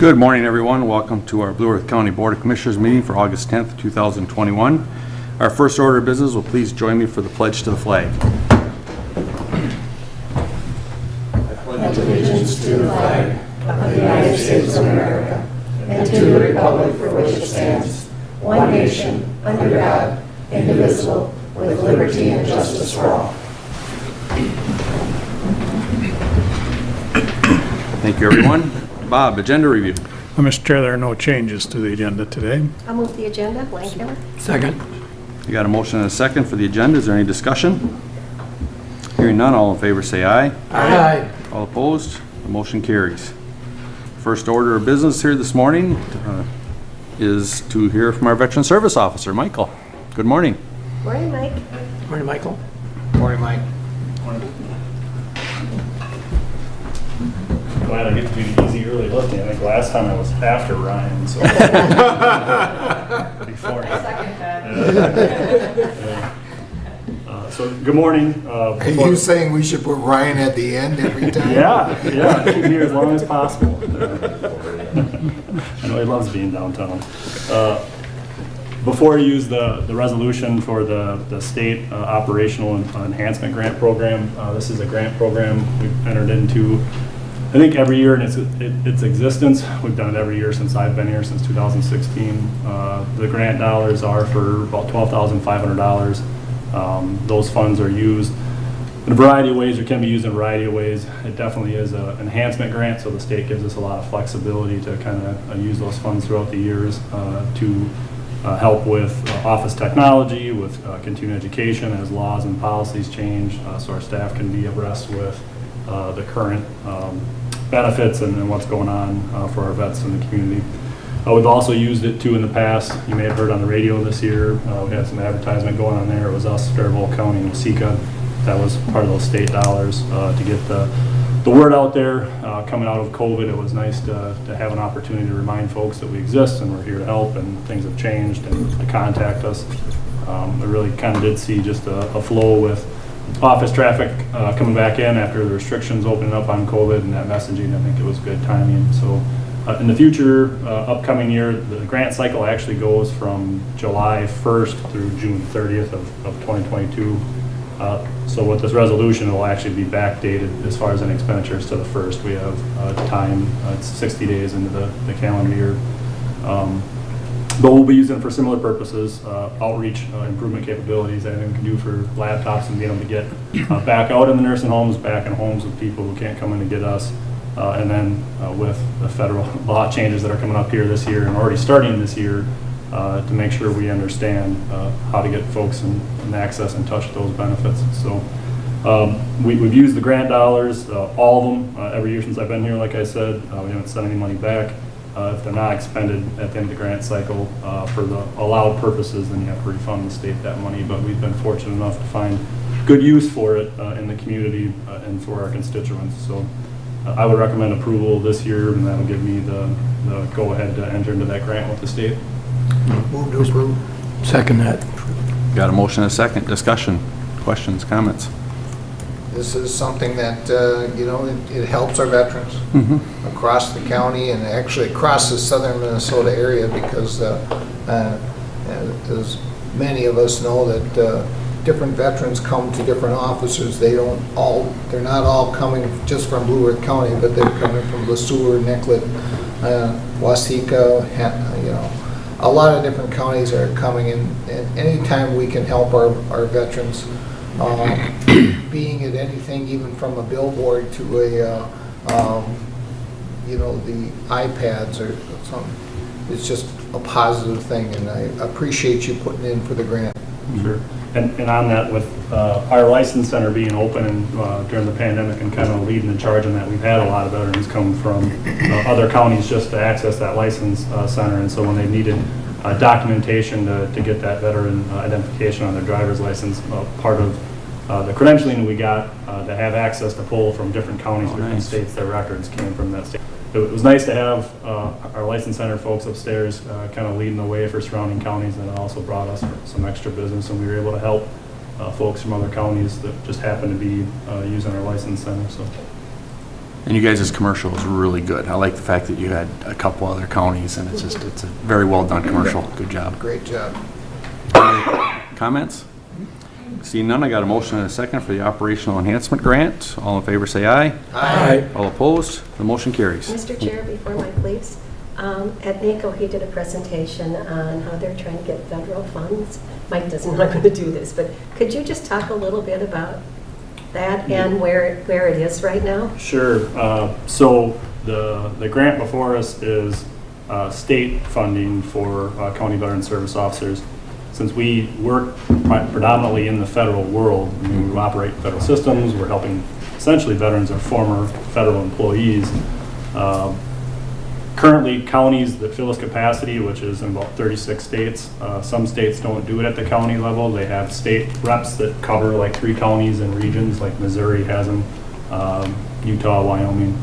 Good morning, everyone. Welcome to our Blue Earth County Board of Commissioners meeting for August 10th, 2021. Our first order of business will please join me for the pledge to the flag. I pledge allegiance to the flag of the United States of America and to the republic for which it stands, one nation, under God, indivisible, with liberty and justice for all. Thank you, everyone. Bob, agenda review. Mr. Chair, there are no changes to the agenda today. I'll move the agenda. Blankenham. Second. You got a motion and a second for the agenda. Is there any discussion? Hearing none, all in favor say aye. Aye. All opposed? The motion carries. First order of business here this morning is to hear from our Veteran Service Officer, Michael. Good morning. Morning, Mike. Morning, Michael. Morning, Mike. Glad I get to do the easy early lifting. I think last time I was after Ryan, so before. Second that. So good morning. Are you saying we should put Ryan at the end every time? Yeah, keep me here as long as possible. I know he loves being downtown. Before I use the resolution for the state operational enhancement grant program, this is a grant program we've entered into, I think, every year in its existence. We've done it every year since I've been here, since 2016. The grant dollars are for about $12,500. Those funds are used in a variety of ways, or can be used in a variety of ways. It definitely is an enhancement grant, so the state gives us a lot of flexibility to kind of use those funds throughout the years to help with office technology, with continuing education as laws and policies change, so our staff can be abreast with the current benefits and what's going on for our vets in the community. We've also used it too in the past. You may have heard on the radio this year, we had some advertisement going on there. It was us, Faribault County, and Waseca. That was part of those state dollars to get the word out there. Coming out of COVID, it was nice to have an opportunity to remind folks that we exist and we're here to help, and things have changed, and to contact us. I really kind of did see just a flow with office traffic coming back in after the restrictions opening up on COVID, and that messaging, I think it was good timing. So in the future, upcoming year, the grant cycle actually goes from July 1st through June 30th of 2022. So with this resolution, it will actually be backdated as far as any expenditures to the 1st. We have time, it's 60 days into the calendar year. But we'll be using it for similar purposes, outreach, improvement capabilities, anything we can do for laptops and being able to get back out in the nursing homes, back in homes with people who can't come in to get us. And then with the federal law changes that are coming up here this year and already starting this year, to make sure we understand how to get folks and access and touch those benefits. So we've used the grant dollars, all of them, every year since I've been here. Like I said, we haven't sent any money back. If they're not expended at the end of the grant cycle for the allowed purposes, then you have to refund the state that money. But we've been fortunate enough to find good use for it in the community and for our constituents. So I would recommend approval this year, and that'll give me the go-ahead to enter into that grant with the state. Move to approve. Second that. Got a motion and a second. Discussion, questions, comments? This is something that, it helps our veterans across the county and actually across the southern Minnesota area, because as many of us know that different veterans come to different officers. They're not all coming just from Blue Earth County, but they're coming from Le Sueur, Nicollet, Waseca, a lot of different counties are coming in. And anytime we can help our veterans, being at anything, even from a billboard to the iPads or something, it's just a positive thing, and I appreciate you putting in for the grant. Sure. And on that, with our license center being open and during the pandemic and kind of leading the charge on that, we've had a lot of veterans come from other counties just to access that license center. And so when they needed documentation to get that veteran identification on their driver's license, part of the credentialing we got to have access to pull from different counties, different states, their records came from that state. It was nice to have our license center folks upstairs kind of leading the way for surrounding counties, and it also brought us some extra business, and we were able to help folks from other counties that just happened to be using our license center. So And you guys' commercial is really good. I like the fact that you had a couple other counties, and it's a very well done commercial. Good job. Great job. Comments? Seeing none, I got a motion and a second for the operational enhancement grant. All in favor say aye. Aye. All opposed? The motion carries. Mr. Chair, before Mike leaves, at NACO, he did a presentation on how they're trying to get federal funds. Mike doesn't not going to do this, but could you just talk a little bit about that and where it is right now? Sure. So the grant before us is state funding for county veteran service officers. Since we work predominantly in the federal world, I mean, we operate federal systems, we're helping essentially veterans or former federal employees. Currently, counties that fill this capacity, which is in about 36 states, some states don't do it at the county level. They have state reps that cover like 3 counties and regions, like Missouri has them, Utah, Wyoming.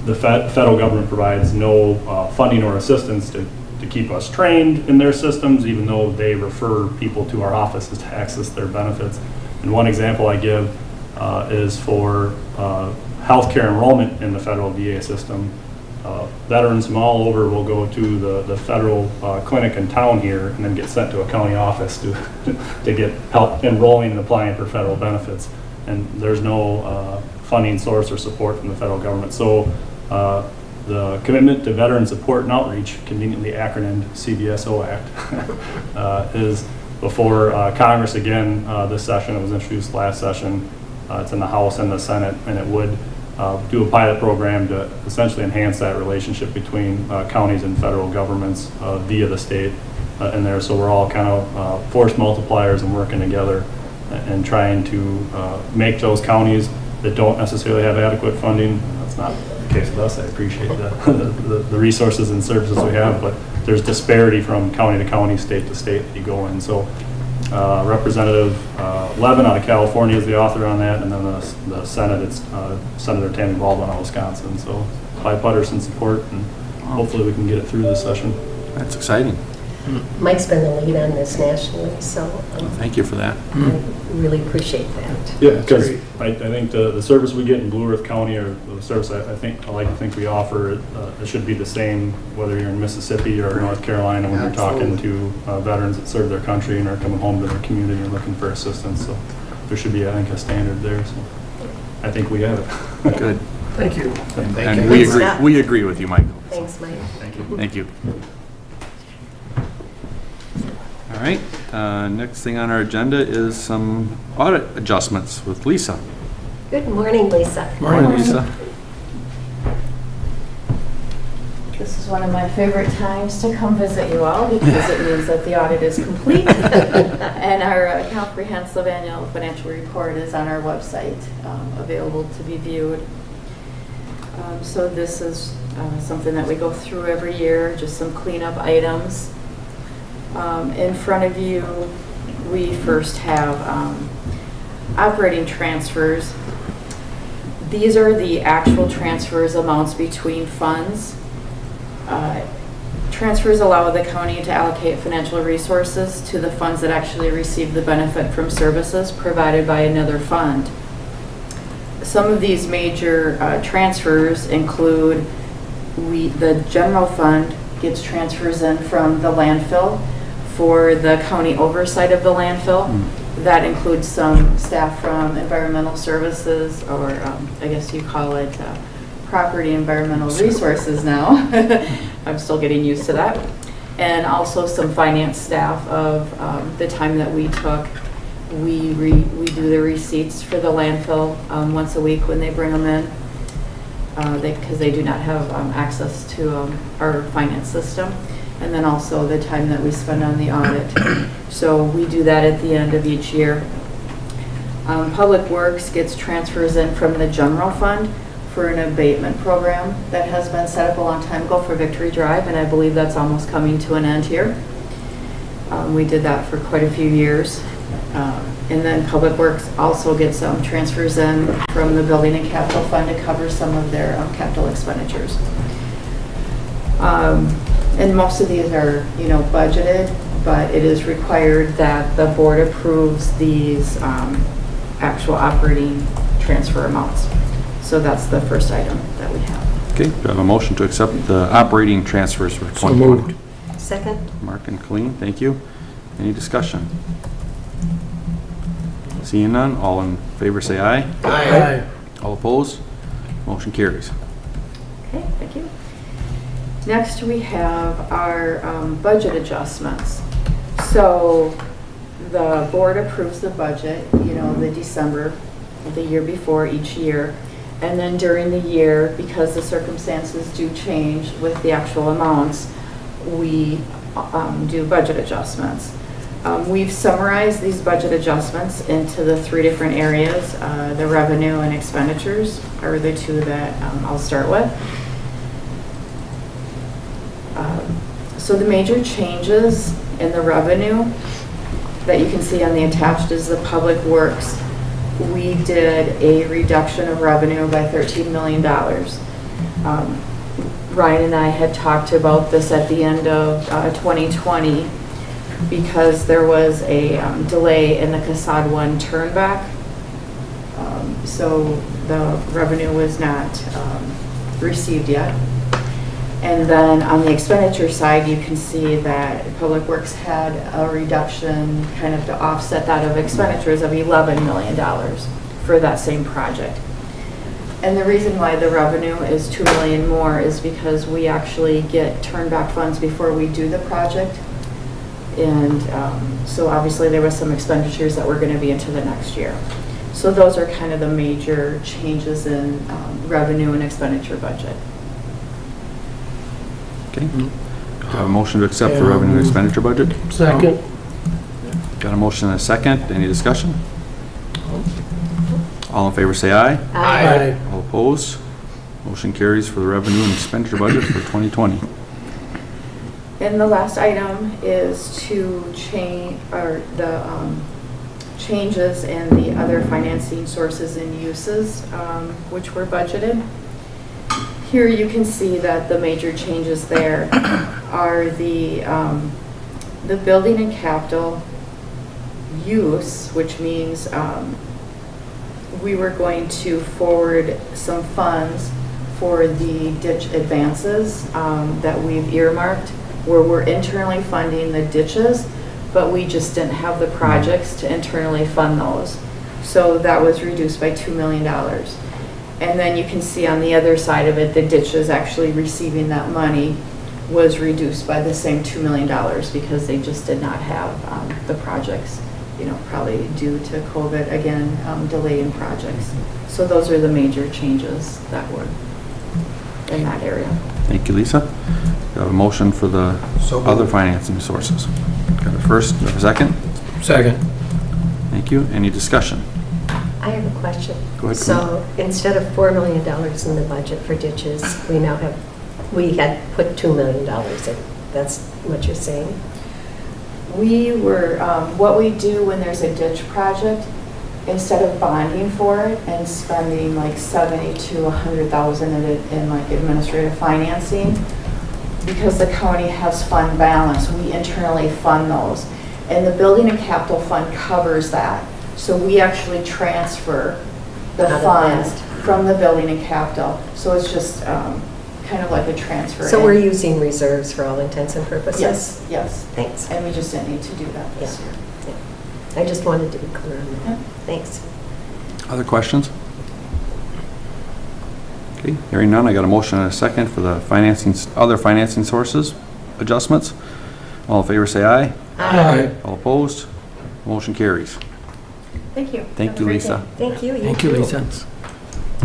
The federal government provides no funding or assistance to keep us trained in their systems, even though they refer people to our offices to access their benefits. And one example I give is for healthcare enrollment in the federal VA system. Veterans from all over will go to the federal clinic in town here and then get sent to a county office to get help enrolling and applying for federal benefits. And there's no funding source or support from the federal government. So the Commitment to Veteran Support and Outreach, conveniently acronymed Cbso Act, is before Congress again this session. It was introduced last session. It's in the House and the Senate, and it would do a pilot program to essentially enhance that relationship between counties and federal governments via the state in there. So we're all kind of force multipliers and working together and trying to make those counties that don't necessarily have adequate funding. That's not the case with us. I appreciate the resources and services we have, but there's disparity from county to county, state to state that you go in. So Representative Levin out of California is the author on that, and then the Senate, it's Senator Tammy Baldwin out of Wisconsin. So bipartisan support, and hopefully we can get it through this session. That's exciting. Mike's been the lead on this nationally, so Thank you for that. I really appreciate that. Yeah, because I think the service we get in Blue Earth County, or the service I like to think we offer, it should be the same whether you're in Mississippi or North Carolina when you're talking to veterans that serve their country and are coming home to their community and looking for assistance. So there should be, I think, a standard there. So I think we have it. Good. Thank you. And we agree with you, Michael. Thanks, Mike. Thank you. All right, next thing on our agenda is some audit adjustments with Lisa. Good morning, Lisa. Morning, Lisa. This is one of my favorite times to come visit you all because it means that the audit is complete and our comprehensive annual financial report is on our website, available to be viewed. So this is something that we go through every year, just some cleanup items. In front of you, we first have operating transfers. These are the actual transfers amounts between funds. Transfers allow the county to allocate financial resources to the funds that actually receive the benefit from services provided by another fund. Some of these major transfers include the general fund gets transfers in from the landfill for the county oversight of the landfill. That includes some staff from environmental services, or I guess you call it property environmental resources now. I'm still getting used to that. And also some finance staff of the time that we took. We do the receipts for the landfill once a week when they bring them in, because they do not have access to our finance system. And then also the time that we spend on the audit. So we do that at the end of each year. Public Works gets transfers in from the general fund for an abatement program that has been set up a long time ago for Victory Drive, and I believe that's almost coming to an end here. We did that for quite a few years. And then Public Works also gets transfers in from the Building and Capital Fund to cover some of their capital expenditures. And most of these are, budgeted, but it is required that the board approves these actual operating transfer amounts. So that's the first item that we have. Okay, do I have a motion to accept the operating transfers for 2020? So moved. Second? Mark and Colleen, thank you. Any discussion? Seeing none, all in favor say aye. Aye. All opposed? Motion carries. Okay, thank you. Next, we have our budget adjustments. So the board approves the budget, the December, the year before each year. And then during the year, because the circumstances do change with the actual amounts, we do budget adjustments. We've summarized these budget adjustments into the 3 different areas. The revenue and expenditures are the 2 that I'll start with. So the major changes in the revenue that you can see on the attached is the public works. We did a reduction of revenue by $13 million. Ryan and I had talked about this at the end of 2020 because there was a delay in the Casad 1 turnback. So the revenue was not received yet. And then on the expenditure side, you can see that Public Works had a reduction kind of to offset that of expenditures of $11 million for that same project. And the reason why the revenue is $2 million more is because we actually get turned back funds before we do the project. And so obviously there was some expenditures that were going to be into the next year. So those are kind of the major changes in revenue and expenditure budget. Okay. Do I have a motion to accept the revenue and expenditure budget? Second. Got a motion and a second. Any discussion? All in favor say aye. Aye. All opposed? Motion carries for the revenue and expenditure budget for 2020. And the last item is to change, or the changes in the other financing sources and uses, which were budgeted. Here you can see that the major changes there are the building and capital use, which means we were going to forward some funds for the ditch advances that we've earmarked, where we're internally funding the ditches, but we just didn't have the projects to internally fund those. So that was reduced by $2 million. And then you can see on the other side of it, the ditches actually receiving that money was reduced by the same $2 million because they just did not have the projects, probably due to COVID, again, delay in projects. So those are the major changes that were in that area. Thank you, Lisa. Do I have a motion for the other financing sources? Got a first, do I have a second? Second. Thank you. Any discussion? I have a question. Go ahead, So instead of $4 million in the budget for ditches, we had put $2 million in. That's what you're saying? We were, what we do when there's a ditch project, instead of bonding for it and spending like $70,000 to $100,000 in like administrative financing, because the county has fund balance, we internally fund those. And the building and capital fund covers that. So we actually transfer the funds from the building and capital. So it's just kind of like a transfer. So we're using reserves for all intents and purposes? Yes, yes. Thanks. And we just didn't need to do that this year. Yeah. I just wanted to be clear on that. Yeah. Thanks. Other questions? Okay, hearing none, I got a motion and a second for the other financing sources adjustments. All in favor say aye. Aye. All opposed? Motion carries. Thank you. Thank you, Lisa. Thank you. Thank you, too. Lisa.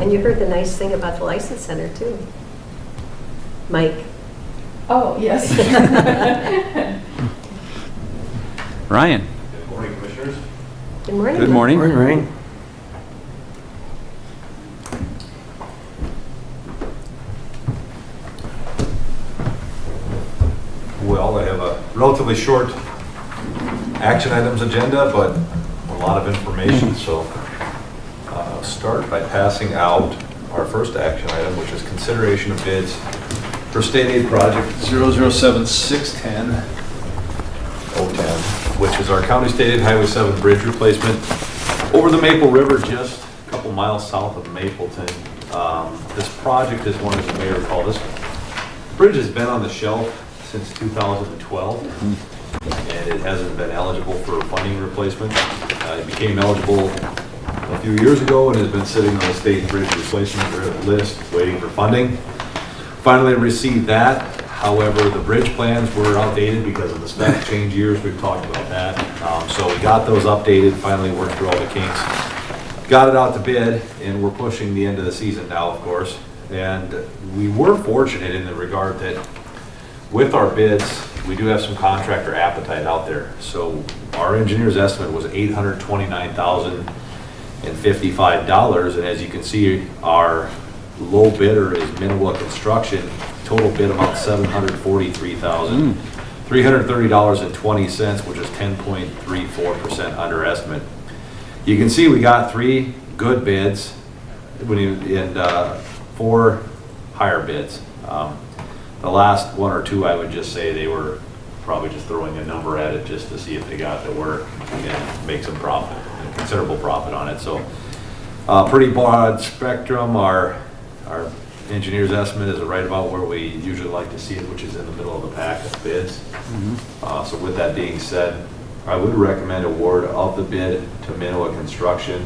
And you heard the nice thing about the License Center, too. Mike. Oh, yes. Ryan? Good morning, Commissioners. Good morning. Good morning. Morning. Well, I have a relatively short action items agenda, but a lot of information, so I'll start by passing out our first action item, which is consideration of bids for state aid project 007610-010, which is our county state aid Highway 7 bridge replacement over the Maple River, just a couple miles south of Mapleton. This project is one, as you may recall, this bridge has been on the shelf since 2012, and it hasn't been eligible for funding replacement. It became eligible a few years ago and has been sitting on the state bridge replacement list, waiting for funding. Finally received that. However, the bridge plans were outdated because of the spec change years. We've talked about that. So we got those updated, finally worked through all the kinks. Got it out to bid, and we're pushing the end of the season now, of course. And we were fortunate in the regard that with our bids, we do have some contractor appetite out there. So our engineer's estimate was $829,055, and as you can see, our low bidder is Minowa Construction. Total bid amount $743,330.20, which is 10.34% under estimate. You can see we got 3 good bids and 4 higher bids. The last 1 or 2, I would just say they were probably just throwing a number at it just to see if they got the work and make some profit, a considerable profit on it. So pretty broad spectrum. Our engineer's estimate is right about where we usually like to see it, which is in the middle of the pack of bids. So with that being said, I would recommend award of the bid to Minowa Construction,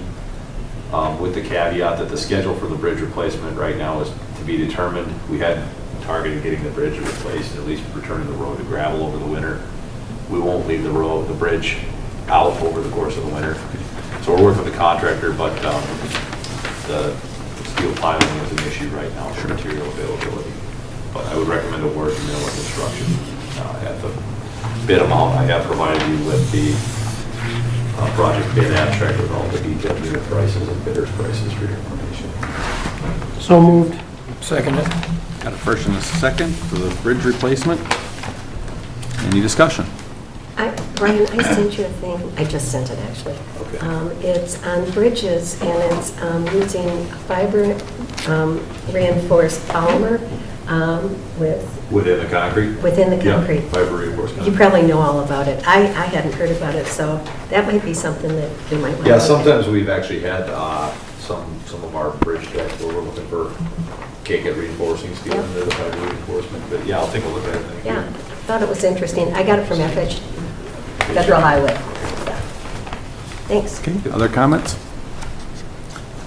with the caveat that the schedule for the bridge replacement right now is to be determined. We had targeted getting the bridge replaced, at least returning the road to gravel over the winter. We won't leave the bridge out over the course of the winter. So we're working with the contractor, but the steel piling is an issue right now for material availability. But I would recommend award to Minowa Construction at the bid amount. I have provided you with the project bid abstract with all the detailed unit prices and bidders' prices for your information. So moved. Second it. Got a first and a second for the bridge replacement. Any discussion? Brian, I sent you a thing. I just sent it, actually. Okay. It's on bridges, and it's using fiber reinforced polymer Within the concrete? Within the concrete. Yeah, fiber reinforced concrete. You probably know all about it. I hadn't heard about it, so that might be something that we might want to. Yeah, sometimes we've actually had some of our bridge decks where we're looking for K-cut reinforcing steel under the fiber reinforcement. But yeah, I'll take a look at it. Thank you. Yeah, thought it was interesting. I got it from FH, Federal Highway. Yeah. Thanks. Okay, other comments?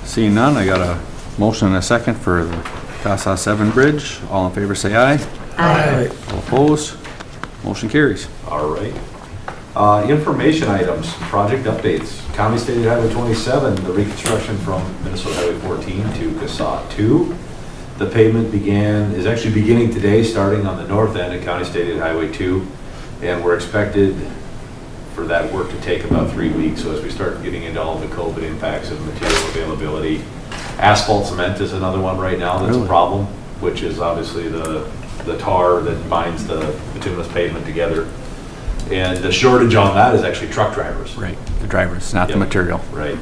Seeing none, I got a motion and a second for the Cbso 7 bridge. All in favor say aye. Aye. All opposed? Motion carries. All right. Information items, project updates. County State Highway 27, the reconstruction from Minnesota Highway 14 to Cbso 2. The pavement is actually beginning today, starting on the north end of County State Highway 2. And we're expected for that work to take about 3 weeks. So as we start getting into all the COVID impacts of material availability, asphalt cement is another one right now that's a problem, which is obviously the tar that binds the bituminous pavement together. And the shortage on that is actually truck drivers. Right, the drivers, not the material. Right.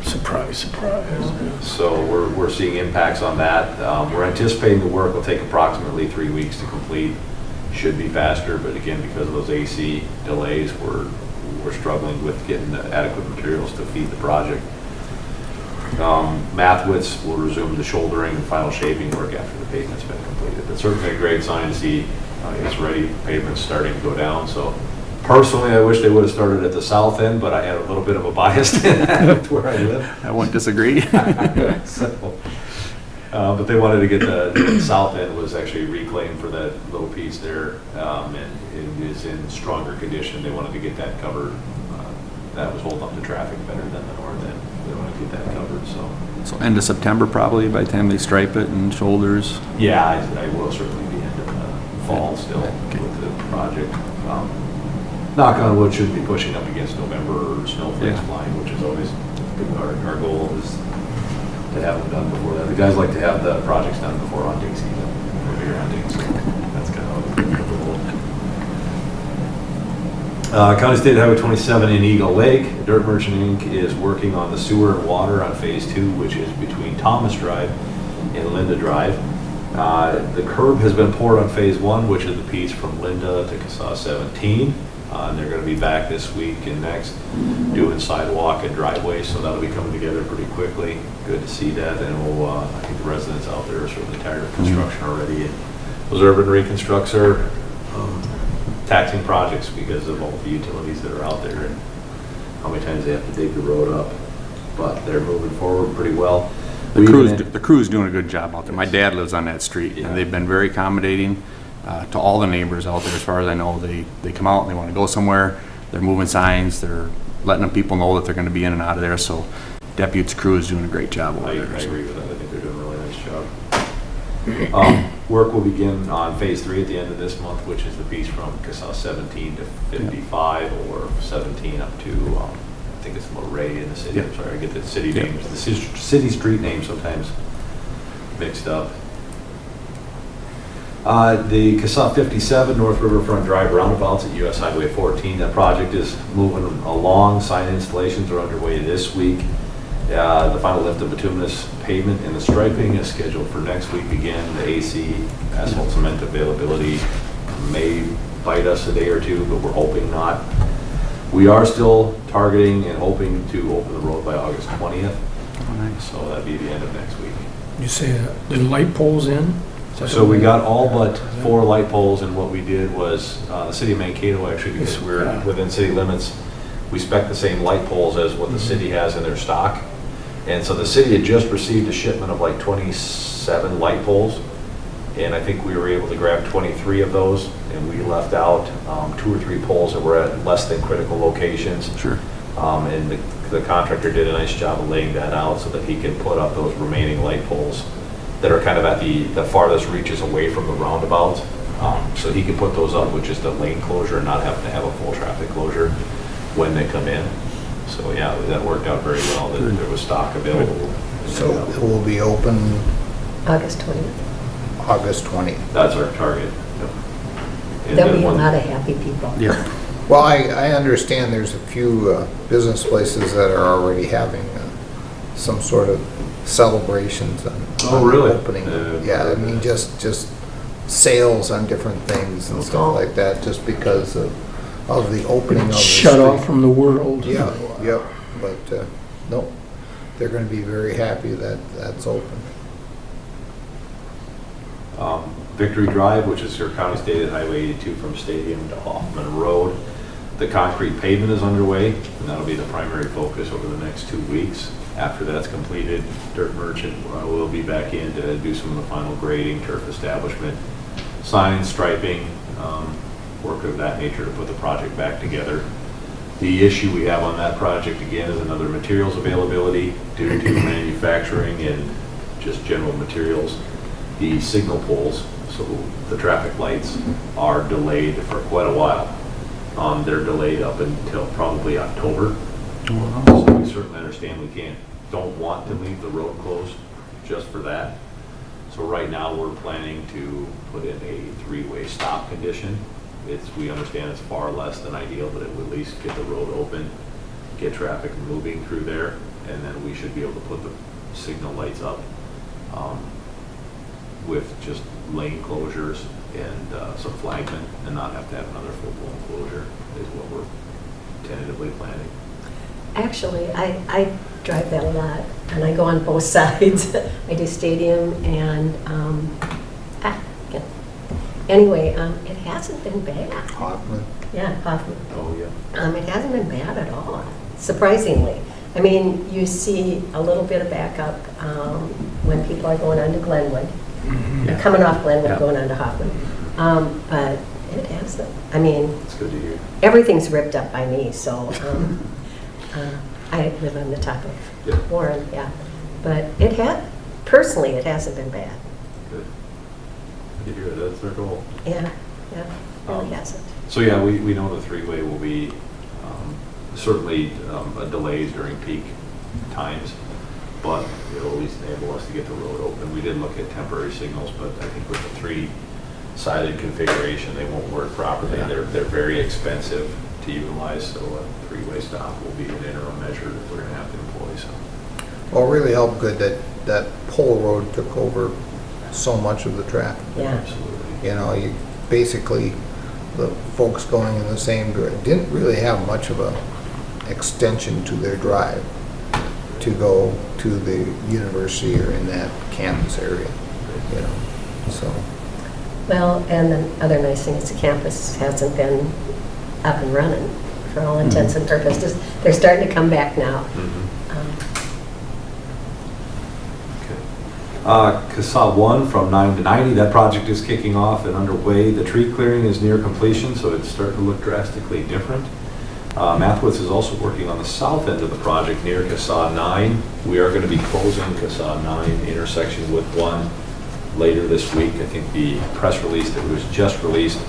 Surprise, surprise. So we're seeing impacts on that. We're anticipating the work will take approximately 3 weeks to complete. Should be faster, but again, because of those AC delays, we're struggling with getting the adequate materials to feed the project. Mathwitz will resume the shouldering and final shaping work after the pavement's been completed. It's certainly a great sign to see it's ready, pavement's starting to go down. So personally, I wish they would have started at the south end, but I had a little bit of a bias to that where I live. I won't disagree. But they wanted to get the south end was actually reclaimed for that little piece there, and it is in stronger condition. They wanted to get that covered. That was holding up the traffic better than the north end. They want to get that covered, so. So end of September probably, by the time they stripe it and shoulders. Yeah, I will certainly be end of the fall still with the project. Knock on wood, shouldn't be pushing up against November or snowflakes flying, which is always our goal is to have them done before that. The guys like to have the projects done before hunting season, for bigger hunting, so that's kind of the goal. County State Highway 27 in Eagle Lake, Dirt Merchant Inc. is working on the sewer and water on Phase 2, which is between Thomas Drive and Linda Drive. The curb has been poured on Phase 1, which is the piece from Linda to Cbso 17. And they're gonna be back this week and next doing sidewalk and driveways, so that'll be coming together pretty quickly. Good to see that, and we'll, I think the residents out there are certainly tired of construction already. And those urban reconstructs are taxing projects because of all the utilities that are out there and how many times they have to dig the road up. But they're moving forward pretty well. The crew's doing a good job out there. My dad lives on that street, Yeah. and they've been very accommodating to all the neighbors out there. As far as I know, they come out and they want to go somewhere. They're moving signs. They're letting the people know that they're going to be in and out of there. So Deputy's crew is doing a great job over I there. agree with that. I think they're doing a really nice job. Work will begin on phase 3 at the end of this month, which is the piece from Cbso 17 to 55, or 17 up to, I think it's Moray in the city. Yeah. I'm sorry, I get the city Yeah. names, the city street names sometimes mixed up. The Cbso 57 North Riverfront Drive roundabouts at US Highway 14, that project is moving along. Sign installations are underway this week. The final lift of bituminous pavement and the striping is scheduled for next week again. The AC, asphalt cement availability may bite us a day or two, but we're hoping not. We are still targeting and hoping to open the road by August 20th, Oh, nice. so that'd be the end of next week. You say the light poles in? So we got all but 4 light poles, and what we did was, the city of Mankato, actually, because we're within city limits, we spec the same light poles as what the city has in their stock. And so the city had just received a shipment of like 27 light poles, and I think we were able to grab 23 of those, and we left out 2 or 3 poles that were at less than critical locations. Sure. And the contractor did a nice job of laying that out so that he can put up those remaining light poles that are kind of at the farthest reaches away from the roundabout. So he can put those up with just a lane closure and not having to have a full traffic closure when they come in. So yeah, that worked out very well, that there was stock available. So it will be open August 20th. August 20th. That's our target. Yep. And There'll then be a one- lot of happy people. Yeah. Well, I understand there's a few business places that are already having some sort of celebrations on Oh, really? opening. Yeah, I mean, just sales on different things and stuff like that, just because of the opening of the Shut street. off from the world. Yeah, yep, but, no, they're gonna be very happy that that's open. Victory Drive, which is your county stated Highway 82 from Stadium to Hoffman Road. The concrete pavement is underway, and that'll be the primary focus over the next 2 weeks. After that's completed, Dirt Merchant will be back in to do some of the final grading, turf establishment, sign, striping, work of that nature to put the project back together. The issue we have on that project, again, is another materials availability due to manufacturing and just general materials. The signal poles, so the traffic lights, are delayed for quite a while. They're delayed up until probably October. So we certainly understand don't want to leave the road closed just for that. So right now, we're planning to put in a 3-way stop condition. We understand it's far less than ideal, but it would at least get the road open, get traffic moving through there, and then we should be able to put the signal lights up with just lane closures and some flagment, and not have to have another full-blown closure is what we're tentatively planning. Actually, I drive that a lot, and I go on both sides. I do Stadium and, yeah. Anyway, it hasn't been bad. Hoffman. Yeah, Hoffman. Oh, yeah. It hasn't been bad at all, surprisingly. I mean, you see a little bit of backup when people are going on to Glenwood. They're coming off Glenwood, Yeah. going on to Hoffman. But it hasn't. I mean, It's good to hear. everything's ripped up by me, so I live on the top of Yeah. Warren, yeah. But personally, it hasn't been bad. Good. Good to hear. That's our goal. Yeah, really Um, hasn't. So yeah, we know the 3-way will be certainly delays during peak times, but it'll at least enable us to get the road open. We did look at temporary signals, but I think with the 3-sided configuration, they won't work properly. Yeah. They're very expensive to utilize, so a 3-way stop will be an interim measure that we're gonna have to employ, so. Well, it really helped good that Pole Road took over so much of the traffic. Yeah. Absolutely. You know, you basically the folks going in the same direction didn't really have much of a extension to their drive to go to the university or in that campus area, you know, so. Well, and the other nice thing is the campus hasn't been up and running for all intents and purposes. They're starting to come back now. CSA 1 from 9 to 90, that project is kicking off and underway. The tree clearing is near completion, so it's starting to look drastically different. Mathwitz is also working on the south end of the project near CSA 9. We are going to be closing CSA 9 intersection with 1 later this week. I think the press release that was just released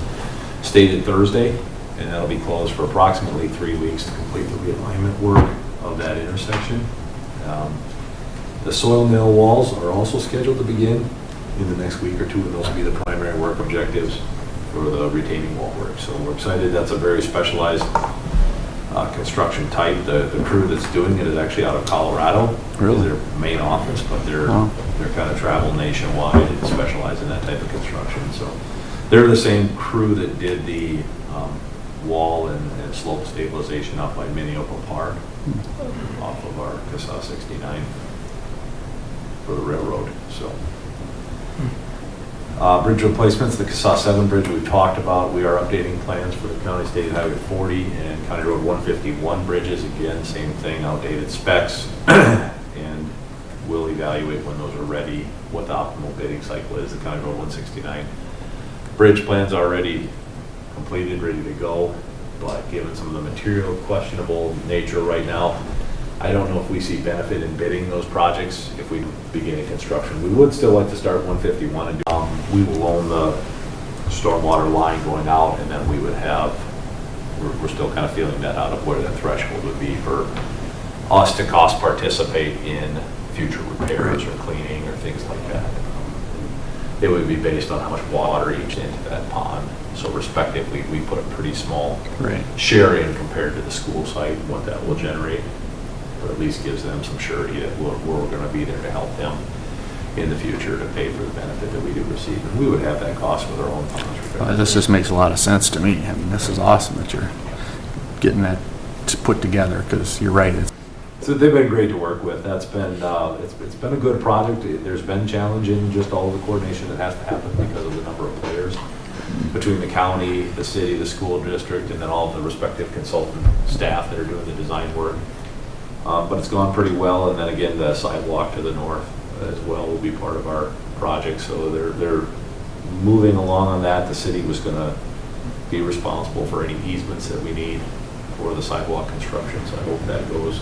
stated Thursday, and that'll be closed for approximately 3 weeks to complete the realignment work of that intersection. The soil mill walls are also scheduled to begin in the next week or two, and those will be the primary work objectives for the retaining wall work. So we're excited. That's a very specialized construction type. The crew that's doing it is actually out of Colorado. Really? Their main office, but they're kind of travel nationwide and specialize in that type of construction. So they're the same crew that did the wall and slope stabilization up by Minneopa Park off of our CSA 69 for the railroad. So bridge replacements, the CSA 7 bridge we've talked about. We are updating plans for the County State Highway 40 and County Road 151 bridges. Again, same thing, outdated specs, and we'll evaluate when those are ready, what the optimal bidding cycle is. The County Road 169 bridge plans are already completed, ready to go, but given some of the material questionable nature right now, I don't know if we see benefit in bidding those projects if we begin construction. We would still like to start 151 and we will own the stormwater line going out, and then we would have, we're still kind of feeling that out of where that threshold would be for us to cost participate in future repairs or cleaning or things like that. It would be based on how much water each into that pond. So respectively, we put a pretty small share in compared to the school site, what that will generate. But at least gives them some surety that we're going to be there to help them in the future to pay for the benefit that we do receive. And we would have that cost with our own funds. This just makes a lot of sense to me. I mean, this is awesome that you're getting that put together, because you're right. So they've been great to work with. That's been, it's been a good project. There's been challenge in just all the coordination that has to happen because of the number of players between the county, the city, the school district, and then all of the respective consultant staff that are doing the design work. But it's gone pretty well, and then again, the sidewalk to the north as well will be part of our project. So they're moving along on that. The city was going to be responsible for any easements that we need for the sidewalk construction. So I hope that goes.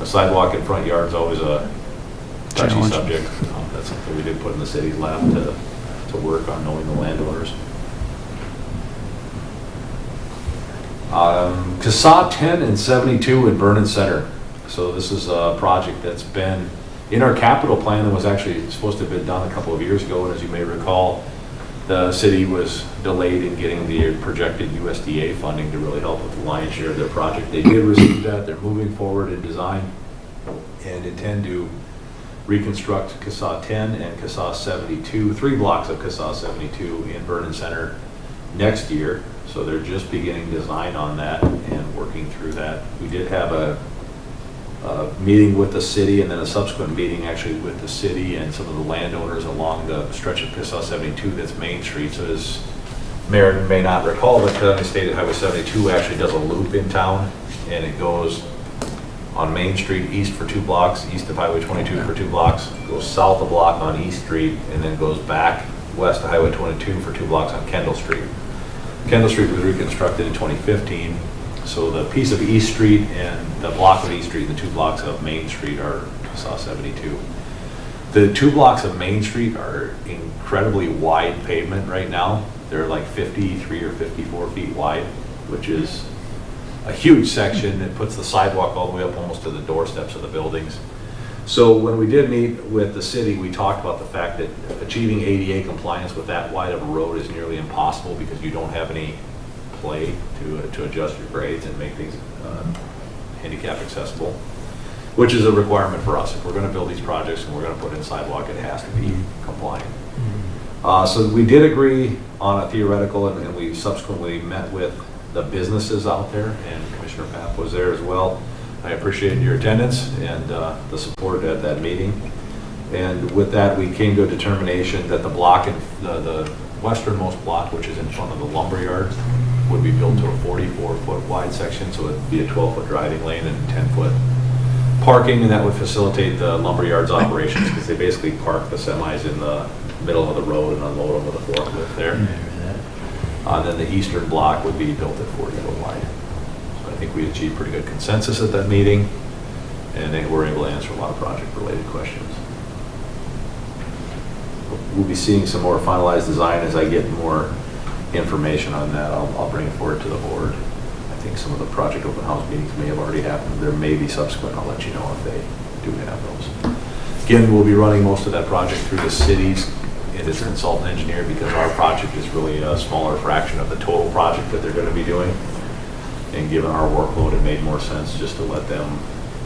A sidewalk in front yard is always a touchy challenge. subject. That's something we did put in the city's lap to work on, knowing the landowners. CSA 10 and 72 in Vernon Center. So this is a project that's been in our capital plan and was actually supposed to have been done a couple of years ago. And as you may recall, the city was delayed in getting the projected USDA funding to really help with the lion's share of their project. They did receive that. They're moving forward in design and intend to reconstruct CSA 10 and CSA 72, 3 blocks of CSA 72 in Vernon Center next year. So they're just beginning design on that and working through that. We did have a meeting with the city, and then a subsequent meeting actually with the city and some of the landowners along the stretch of CSA 72 that's Main Street. So as Mayor may not recall, the County State Highway 72 actually does a loop in town, and it goes on Main Street east for 2 blocks, east of Highway 22 for 2 blocks, goes south a block on East Street, and then goes back west of Highway 22 for 2 blocks on Kendall Street. Kendall Street was reconstructed in 2015, so the piece of East Street and the block of East Street, the 2 blocks of Main Street are CSA 72. The 2 blocks of Main Street are incredibly wide pavement right now. They're like 53 or 54 feet wide, which is a huge section. It puts the sidewalk all the way up almost to the doorsteps of the buildings. So when we did meet with the city, we talked about the fact that achieving ADA compliance with that wide of a road is nearly impossible because you don't have any play to adjust your grades and make things handicap accessible, which is a requirement for us. If we're going to build these projects and we're going to put in sidewalk, it has to be compliant. So we did agree on a theoretical, and we subsequently met with the businesses out there, and Commissioner Papp was there as well. I appreciate your attendance and the support at that meeting. And with that, we came to a determination that the block, the westernmost block, which is in front of the lumberyard, would be built to a 44-foot wide section, so it'd be a 12-foot driving lane and 10-foot parking, and that would facilitate the lumberyard's operations, because they basically park the semis in the middle of the road and unload them with a forklift there. Then the eastern block would be built at 40-foot wide. So I think we achieved pretty good consensus at that meeting, and they were able to answer a lot of project-related questions. We'll be seeing some more finalized design as I get more information on that. I'll bring it forward to the board. I think some of the project open house meetings may have already happened. There may be subsequent. I'll let you know if they do have those. Again, we'll be running most of that project through the cities and as consultant engineer, because our project is really a smaller fraction of the total project that they're going to be doing. And given our workload, it made more sense just to let them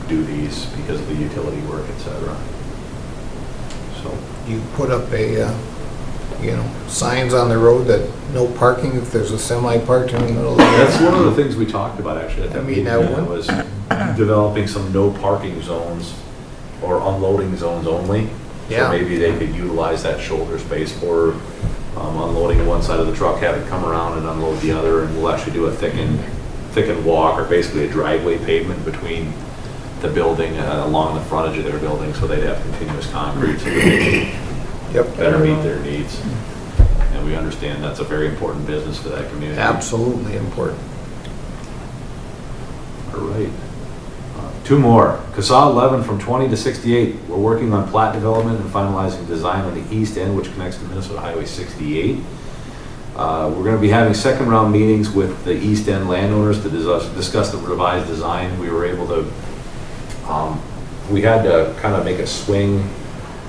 do these because of the utility work, etc. So You put up a, signs on the road that no parking if there's a semi parked in the middle of the road. that's one of the things we talked about actually at that meeting. that one was developing some no parking zones or unloading zones only. Yeah. So maybe they could utilize that shoulder space for unloading one side of the truck, have it come around and unload the other, and we'll actually do a thickened walk, or basically a driveway pavement between the building along the frontage of their building, so they'd have continuous concrete so that they Yep. better meet their needs. And we understand that's a very important business for that community. Absolutely important. All right. Two more. CSA 11 from 20 to 68. We're working on plat development and finalizing design on the east end, which connects to Minnesota Highway 68. We're going to be having second round meetings with the east end landowners to discuss the revised design. We were able to, we had to kind of make a swing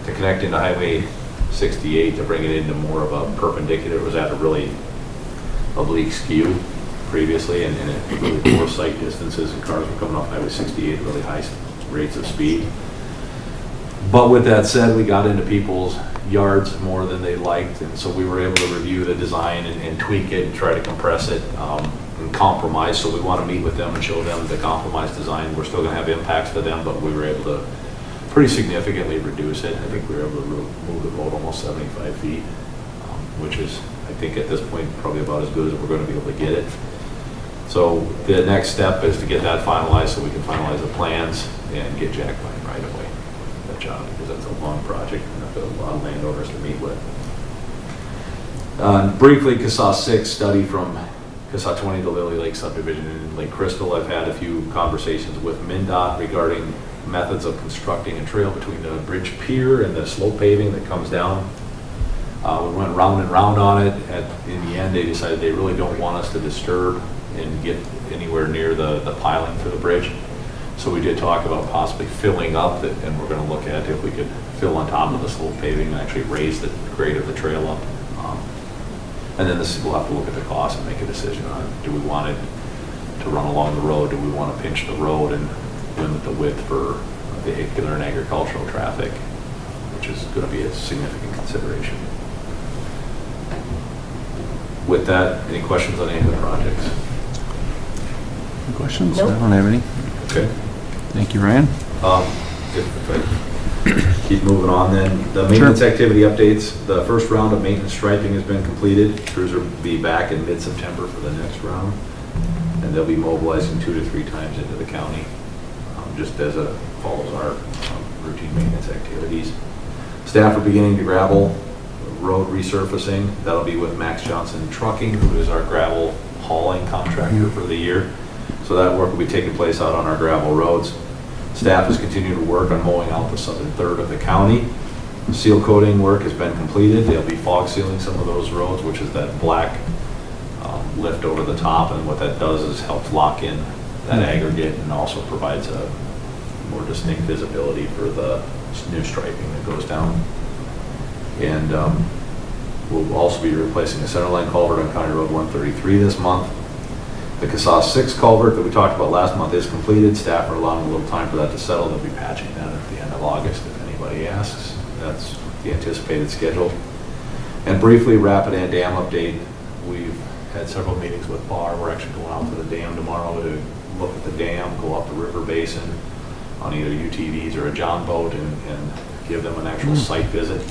to connect into Highway 68 to bring it into more of a perpendicular. It was at a really oblique skew previously, and it really poor sight distances, and cars were coming off Highway 68 at really high rates of speed. But with that said, we got into people's yards more than they liked, and so we were able to review the design and tweak it and try to compress it and compromise. So we want to meet with them and show them the compromised design. We're still going to have impacts to them, but we were able to pretty significantly reduce it. I think we were able to move the road almost 75 feet, which is, I think at this point, probably about as good as we're going to be able to get it. So the next step is to get that finalized so we can finalize the plans and get Jack Vine right away that job, because that's a long project and that's a lot of landowners to meet with. Briefly, CSA 6 study from CSA 20 to Lily Lake subdivision in Lake Crystal. I've had a few conversations with MnDOT regarding methods of constructing a trail between the bridge pier and the slope paving that comes down. We went round and round on it. In the end, they decided they really don't want us to disturb and get anywhere near the piling for the bridge. So we did talk about possibly filling up it, and we're going to look at if we could fill on top of the slope paving and actually raise the grade of the trail up. And then we'll have to look at the cost and make a decision on, do we want it to run along the road? Do we want to pinch the road and limit the width for vehicular and agricultural traffic, which is going to be a significant consideration. With that, any questions on any of the projects? Any questions? Nope. I don't have any. Okay. Thank you, Ryan. If I keep moving on then, the maintenance activity updates, the first round of maintenance striping has been completed. Crews will be back in mid-September for the next round, and they'll be mobilizing 2 to 3 times into the county, just as it follows our routine maintenance activities. Staff are beginning to gravel road resurfacing. That'll be with Max Johnson Trucking, who is our gravel hauling contractor for the year. So that work will be taking place out on our gravel roads. Staff is continuing to work on mowing out the southern third of the county. Seal coating work has been completed. They'll be fog sealing some of those roads, which is that black lift over the top, and what that does is helps lock in that aggregate and also provides a more distinct visibility for the new striping that goes down. And we'll also be replacing a centerline culvert on County Road 133 this month. The CSA 6 culvert that we talked about last month is completed. Staff are allowing a little time for that to settle. They'll be patching that at the end of August if anybody asks. That's the anticipated schedule. And briefly, Rapidan Dam update. We've had several meetings with BAR. We're actually going out to the dam tomorrow to look at the dam, go up the river basin on either UTVs or a john boat and give them an actual site visit.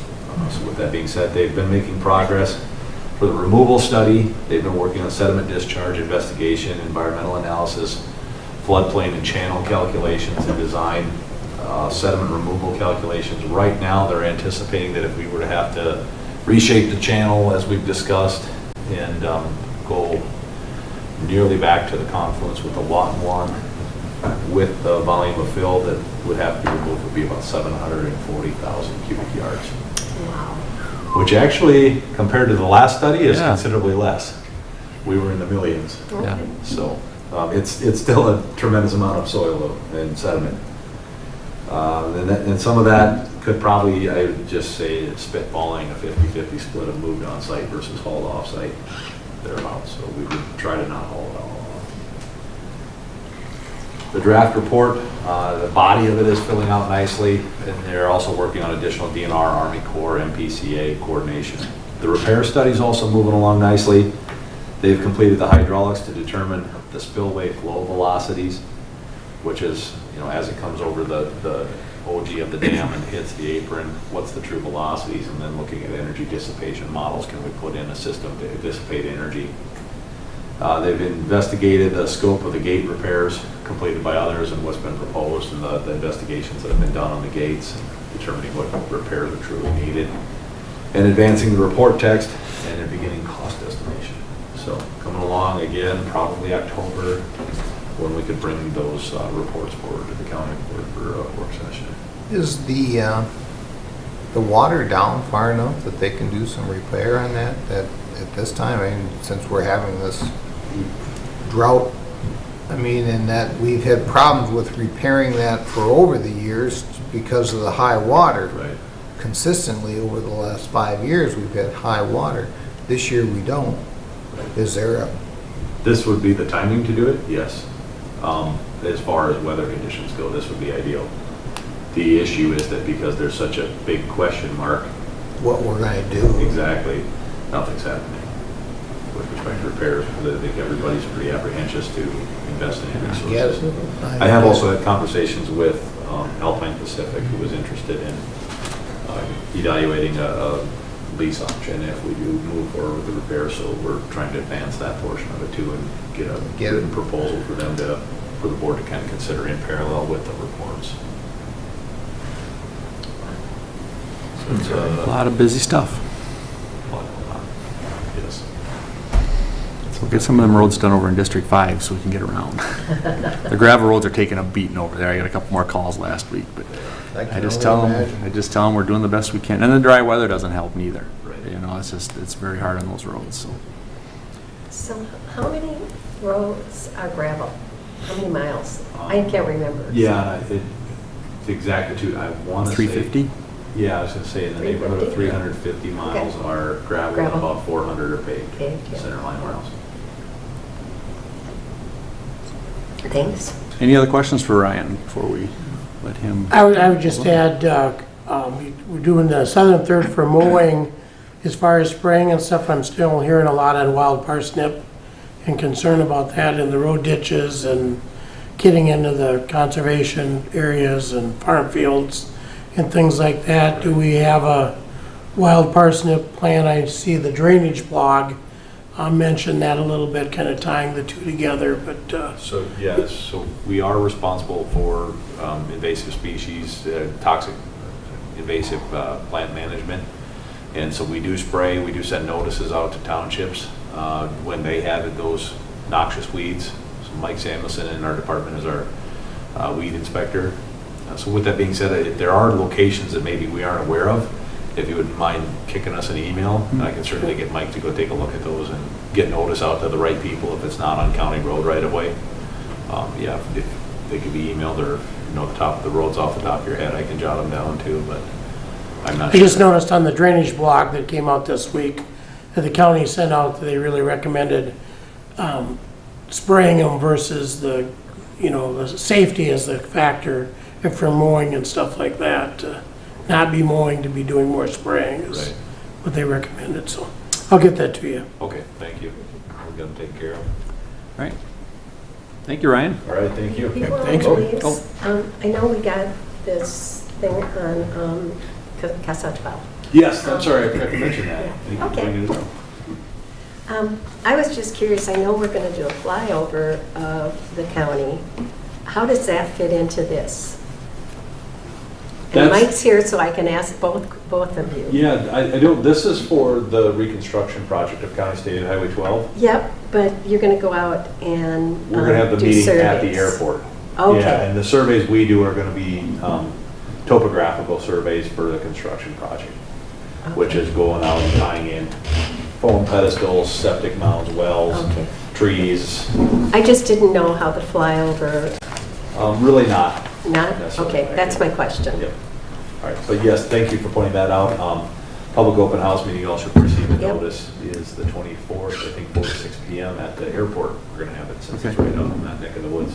So with that being said, they've been making progress. For the removal study, they've been working on sediment discharge investigation, environmental analysis, floodplain and channel calculations, and design sediment removal calculations. Right now, they're anticipating that if we were to have to reshape the channel, as we've discussed, and go nearly back to the confluence with the Lawton one, with the volume of fill that would have to be removed would be about 740,000 cubic yards. Wow. Which actually, compared to the last study, is Yeah. considerably less. We were in the millions. Yeah. So it's still a tremendous amount of soil and sediment. And some of that could probably, I would just say, it's spitballing a 50-50 split of moved on site versus hauled off site, thereabouts. So we would try to not haul it all off. The draft report, the body of it is filling out nicely, and they're also working on additional DNR, Army Corps, MPCA coordination. The repair study is also moving along nicely. They've completed the hydraulics to determine the spillway flow velocities, which is, as it comes over the OG of the dam and hits the apron, what's the true velocities, and then looking at energy dissipation models, can we put in a system to dissipate energy? They've investigated the scope of the gate repairs completed by others and what's been proposed, and the investigations that have been done on the gates, determining what repairs are truly needed, and advancing the report text and beginning cost estimation. So coming along again, probably October, when we could bring those reports forward to the county board for a work session. Is the water down far enough that they can do some repair on that at this time? I mean, since we're having this drought, and that we've had problems with repairing that for over the years because of the high water. Right. Consistently over the last 5 years, we've had high water. This year we don't. Is there This would be the timing to do it, yes. As far as weather conditions go, this would be ideal. The issue is that because there's such a big question mark, what we're going to do? exactly, nothing's happening with respect to repairs. I think everybody's pretty apprehensive to invest in any resources. Get it? I have also had conversations with Alpine Pacific, who was interested in evaluating a lease option if we do move forward with the repair. So we're trying to advance that portion of it too and get a written proposal for them for the board to kind of consider in parallel with the reports. So it's A lot of busy stuff. Yes. So get some of them roads done over in District 5 so we can get around. The gravel roads are taking a beating over there. I got a couple more calls last week, but I just tell them we're doing the best we can. And the dry weather doesn't help neither. Right. It's very hard on those roads. So how many roads are gravel? How many miles? I can't remember. Yeah, the exactitude, I want to say. 350? Yeah, I was going to say in the neighborhood of 350 miles Okay. are gravel, and about 400 are paved, Paved, yeah. center line miles. Thanks. Any other questions for Ryan before we let him? I would just add, we're doing the southern third for mowing. As far as spraying and stuff, I'm still hearing a lot on wild parsnip and concern about that in the road ditches and getting into the conservation areas and farm fields and things like that. Do we have a wild parsnip plan? I see the drainage blog mention that a little bit, kind of tying the two together, but So, yes, so we are responsible for invasive species, toxic invasive plant management. And so we do spray, we do send notices out to townships when they have those noxious weeds. So Mike Samuelson in our department is our weed inspector. So with that being said, if there are locations that maybe we aren't aware of, if you wouldn't mind kicking us an email, I can certainly get Mike to go take a look at those and get notice out to the right people if it's not on county road right away. Yeah, if they could be emailed or the top of the roads off the top of your head, I can jot them down too, but I'm not I sure. just noticed on the drainage blog that came out this week that the county sent out that they really recommended spraying them versus the safety as the factor if for mowing and stuff like that. Not be mowing, to be doing more spraying is Right. what they recommended, so I'll get that to you. Okay, thank you. We're gonna take care of it. All right. Thank you, Ryan. All right, thank you. Before we thanks. leave, Oh. I know we got this thing on Cbso 12. Yes, I'm sorry, I forgot to mention that. Yeah. Thank you for Okay. bringing it up. I was just curious, I know we're going to do a flyover of the county. How does that fit into this? And That's- Mike's here, so I can ask both of you. Yeah, I don't, this is for the reconstruction project of County State Highway 12. Yep, but you're going to go out and We're gonna have the do meeting at the surveys. airport. Okay. Yeah, and the surveys we do are gonna be topographical surveys for the construction project, which Okay. is going out and tying in foam pedestals, septic mounds, wells, Okay. trees. I just didn't know how the flyover, Really not. not? Necessarily. Okay, that's my question. Yep. All right, but yes, thank you for pointing that out. Public open house meeting, you all should receive a Yep. notice, is the 24th, I think 4 to 6 p.m. at the airport. We're gonna have it since it's Okay. right up in that neck of the woods.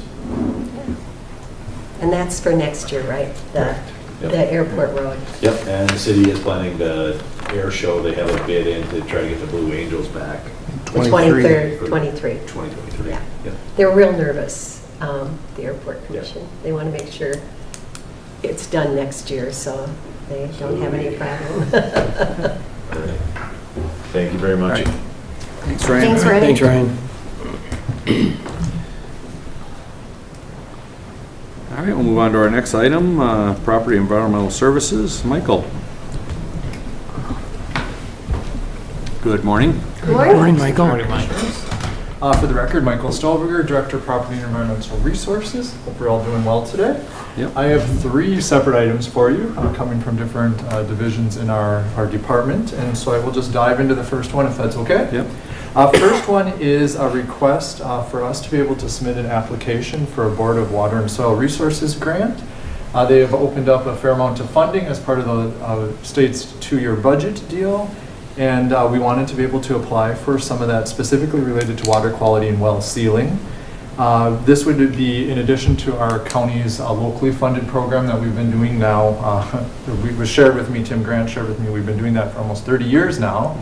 And that's for next year, right? The Yep. the airport road. Yep, and the city is planning the air show. They have a bid in to try to get the Blue Angels back. The 23rd, 23. 2023. Yeah. Yep. They're real nervous, the airport Yeah. commission. They want to make sure it's done next year, so they don't have any problem. All right. Thank you very much. All right. Thanks, Ryan. Thanks, Ryan. Thanks, Ryan. All right, we'll move on to our next item, Property Environmental Services. Michael. Good morning. Good morning. Morning, Michael. For the record, Michael Stolberger, Director of Property and Environmental Resources. Hope you're all doing well today. Yep. I have 3 separate items for you, coming from different divisions in our department, and so I will just dive into the first one if that's okay. Yep. First one is a request for us to be able to submit an application for a Board of Water and Soil Resources grant. They have opened up a fair amount of funding as part of the state's 2-year budget deal, and we wanted to be able to apply for some of that specifically related to water quality and well sealing. This would be in addition to our county's locally funded program that we've been doing now. It was shared with me, Tim Grant shared with me, we've been doing that for almost 30 years now.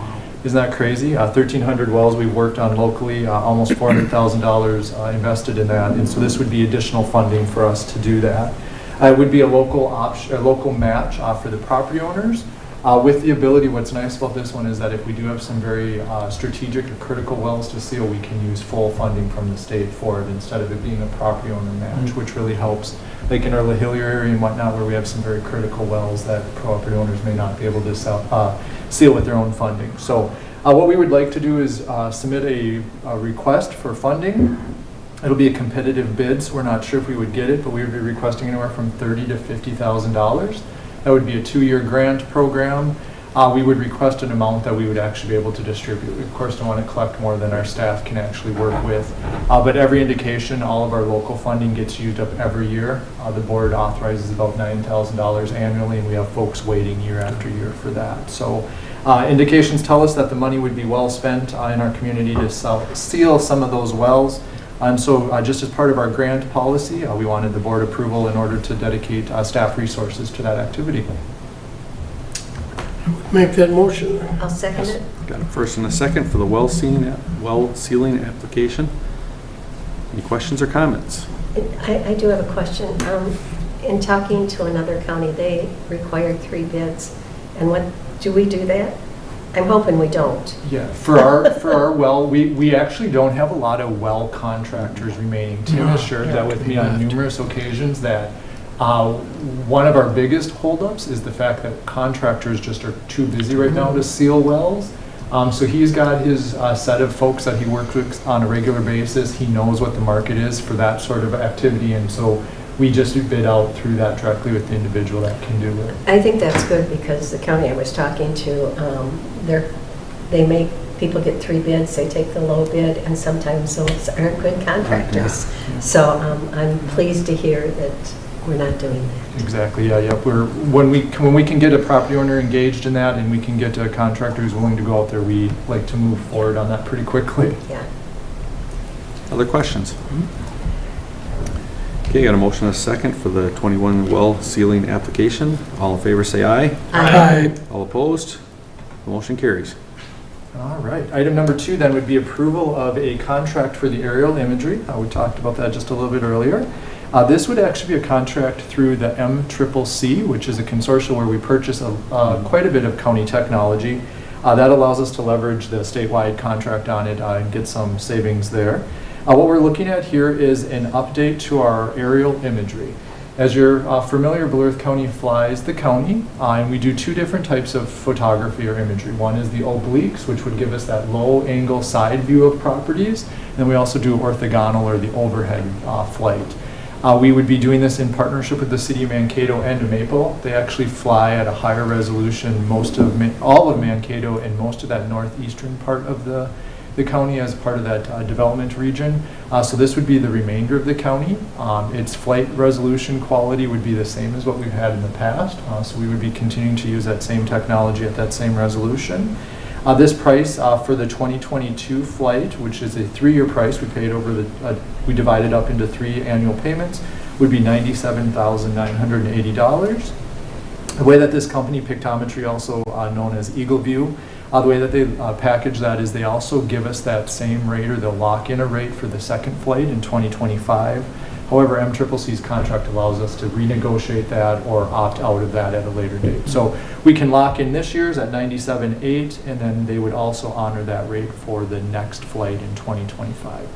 Isn't that crazy? 1,300 wells we've worked on locally, almost $400,000 invested in that, and so this would be additional funding for us to do that. It would be a local option, a local match for the property owners. With the ability, what's nice about this one is that if we do have some very strategic or critical wells to seal, we can use full funding from the state for it instead of it being a property owner match, which really helps. Like in our La Hillier area and whatnot, where we have some very critical wells that property owners may not be able to seal with their own funding. So what we would like to do is submit a request for funding. It'll be a competitive bid, so we're not sure if we would get it, but we would be requesting anywhere from $30,000 to $50,000. That would be a 2-year grant program. We would request an amount that we would actually be able to distribute. We, of course, don't want to collect more than our staff can actually work with. But every indication, all of our local funding gets used up every year. The board authorizes about $9,000 annually, and we have folks waiting year after year for that. So indications tell us that the money would be well spent in our community to seal some of those wells. And so just as part of our grant policy, we wanted the board approval in order to dedicate staff resources to that activity. Make that motion. I'll second it. Got a first and a second for the well sealing application. Any questions or comments? I do have a question. In talking to another county, they required 3 bids. And what, do we do that? I'm hoping we don't. Yeah, for our well, we actually don't have a lot of well contractors remaining. Tim has shared that with me on numerous occasions that one of our biggest holdups is the fact that contractors just are too busy right now to seal wells. So he's got his set of folks that he works with on a regular basis. He knows what the market is for that sort of activity, and so we just bid out through that directly with the individual that can do it. I think that's good because the county I was talking to, they make people get 3 bids, they take the low bid, and sometimes those aren't good contractors. So I'm pleased to hear that we're not doing that. Exactly, yeah. When we can get a property owner engaged in that and we can get a contractor who's willing to go out there, we like to move forward on that pretty quickly. Yeah. Other questions? Okay, got a motion and a second for the 21 well sealing application. All in favor say aye. Aye. All opposed? Motion carries. All right. Item number 2 then would be approval of a contract for the aerial imagery. We talked about that just a little bit earlier. This would actually be a contract through the Cbso, which is a consortium where we purchase quite a bit of county technology. That allows us to leverage the statewide contract on it and get some savings there. What we're looking at here is an update to our aerial imagery. As you're familiar, Blue Earth County flies the county, and we do 2 different types of photography or imagery. One is the obliques, which would give us that low angle side view of properties. And then we also do orthogonal or the overhead flight. We would be doing this in partnership with the city of Mankato and Maple. They actually fly at a higher resolution all of Mankato and most of that northeastern part of the county as part of that development region. So this would be the remainder of the county. Its flight resolution quality would be the same as what we've had in the past. So we would be continuing to use that same technology at that same resolution. This price for the 2022 flight, which is a 3-year price, we divided up into 3 annual payments, would be $97,980. The way that this company, Pictometry, also known as Eagle View, the way that they package that is they also give us that same rate, or they'll lock in a rate for the second flight in 2025. However, Cbso's contract allows us to renegotiate that or opt out of that at a later date. So we can lock in this year's at $97,800, and then they would also honor that rate for the next flight in 2025.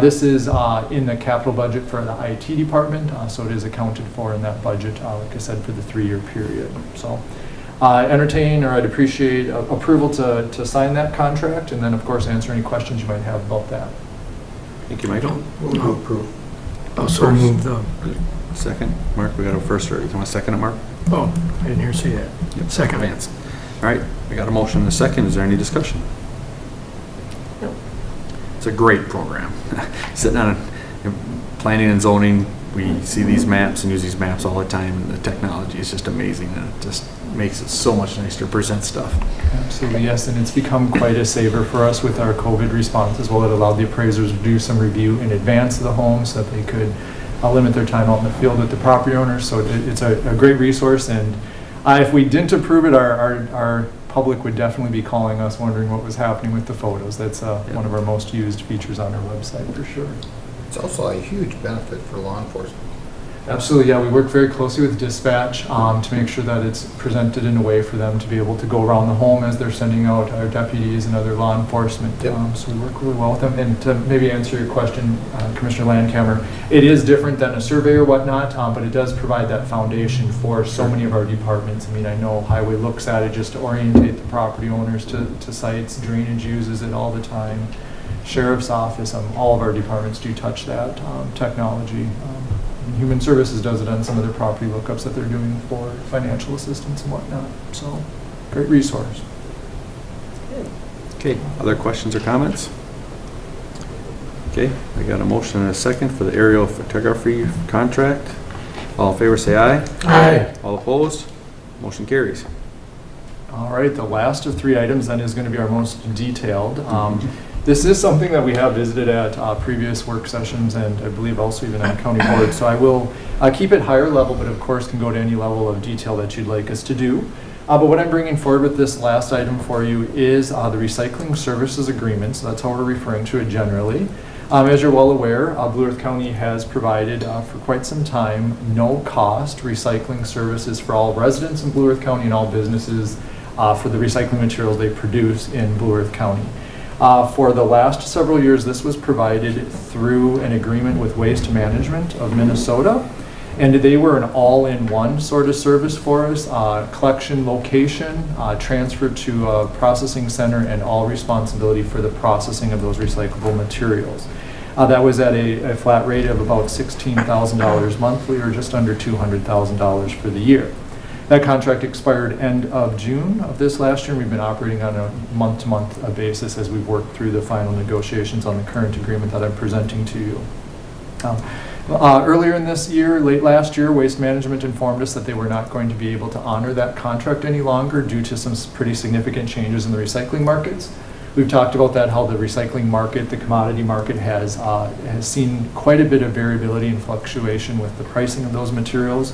This is in the capital budget for the IT department, so it is accounted for in that budget, like I said, for the 3-year period. So entertain, or I'd appreciate approval to sign that contract, and then of course answer any questions you might have about that. Thank you, Michael. Move to approve. Also move the, Second. Mark, we got a first already. You want to second it, Mark? oh, I didn't hear you say that. Second. Vance. All right, we got a motion and a second. Is there any discussion? No. It's a great program. Sitting on planning and zoning, we see these maps and use these maps all the time, and the technology is just amazing, and it just makes it so much nicer to present stuff. Absolutely, yes, and it's become quite a saver for us with our COVID response as well. It allowed the appraisers to do some review in advance of the home so that they could limit their time out in the field with the property owners. So it's a great resource, and if we didn't approve it, our public would definitely be calling us wondering what was happening with the photos. That's one of our most used features on our website for sure. It's also a huge benefit for law enforcement. Absolutely, yeah. We work very closely with dispatch to make sure that it's presented in a way for them to be able to go around the home as they're sending out our deputies and other law enforcement. Yep. So we work really well with them. And to maybe answer your question, Commissioner Landcamer, it is different than a survey or whatnot, but it does provide that foundation for so many of our departments. I mean, I know Highway looks at it just to orientate the property owners to sites. Drainage uses it all the time. Sheriff's Office, all of our departments do touch that technology. Human Services does it on some of their property lookups that they're doing for financial assistance and whatnot. So, great resource. Okay, other questions or comments? Okay, I got a motion and a second for the aerial photography contract. All in favor say aye. Aye. All opposed? Motion carries. All right, the last of 3 items then is going to be our most detailed. This is something that we have visited at previous work sessions, and I believe also even on county board. So I will keep it higher level, but of course can go to any level of detail that you'd like us to do. But what I'm bringing forward with this last item for you is the recycling services agreement. So that's how we're referring to it generally. As you're well aware, Blue Earth County has provided for quite some time no-cost recycling services for all residents in Blue Earth County and all businesses for the recycling materials they produce in Blue Earth County. For the last several years, this was provided through an agreement with Waste Management of Minnesota, and they were an all-in-one sort of service for us, collection location, transfer to a processing center, and all responsibility for the processing of those recyclable materials. That was at a flat rate of about $16,000 monthly, or just under $200,000 for the year. That contract expired end of June of this last year, and we've been operating on a month-to-month basis as we've worked through the final negotiations on the current agreement that I'm presenting to you. Earlier in this year, late last year, Waste Management informed us that they were not going to be able to honor that contract any longer due to some pretty significant changes in the recycling markets. We've talked about that, how the recycling market, the commodity market, has seen quite a bit of variability and fluctuation with the pricing of those materials.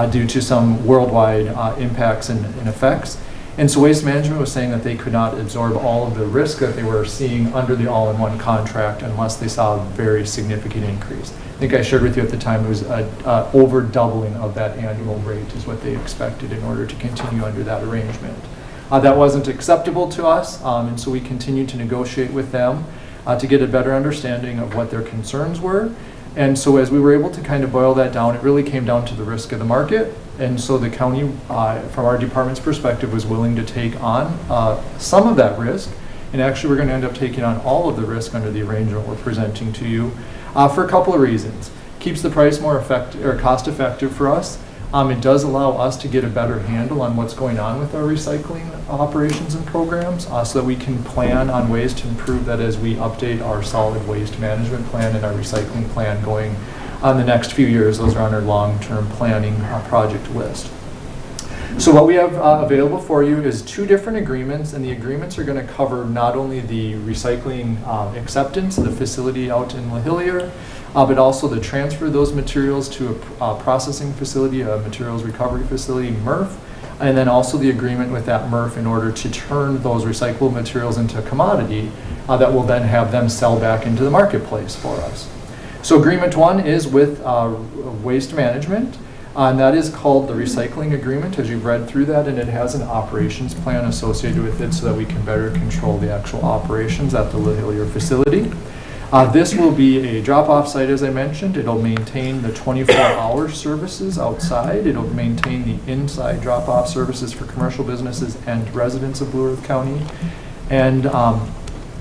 Due to some worldwide impacts and effects. And so Waste Management was saying that they could not absorb all of the risk that they were seeing under the all-in-one contract unless they saw a very significant increase. I think I shared with you at the time it was over doubling of that annual rate is what they expected in order to continue under that arrangement. That wasn't acceptable to us, and so we continued to negotiate with them to get a better understanding of what their concerns were. And so as we were able to kind of boil that down, it really came down to the risk of the market. And so the county, from our department's perspective, was willing to take on some of that risk. And actually, we're going to end up taking on all of the risk under the arrangement we're presenting to you for a couple of reasons. Keeps the price more effective or cost effective for us. It does allow us to get a better handle on what's going on with our recycling operations and programs so that we can plan on ways to improve that as we update our solid waste management plan and our recycling plan going on the next few years. Those are on our long-term planning project list. So what we have available for you is 2 different agreements, and the agreements are going to cover not only the recycling acceptance, the facility out in Lahilier, but also the transfer of those materials to a processing facility, a materials recovery facility, MRF, and then also the agreement with that MRF in order to turn those recyclable materials into a commodity that will then have them sell back into the marketplace for us. So agreement 1 is with Waste Management, and that is called the recycling agreement, as you've read through that, and it has an operations plan associated with it so that we can better control the actual operations at the Lahilier facility. This will be a drop-off site, as I mentioned. It'll maintain the 24-hour services outside. It'll maintain the inside drop-off services for commercial businesses and residents of Blue Earth County. And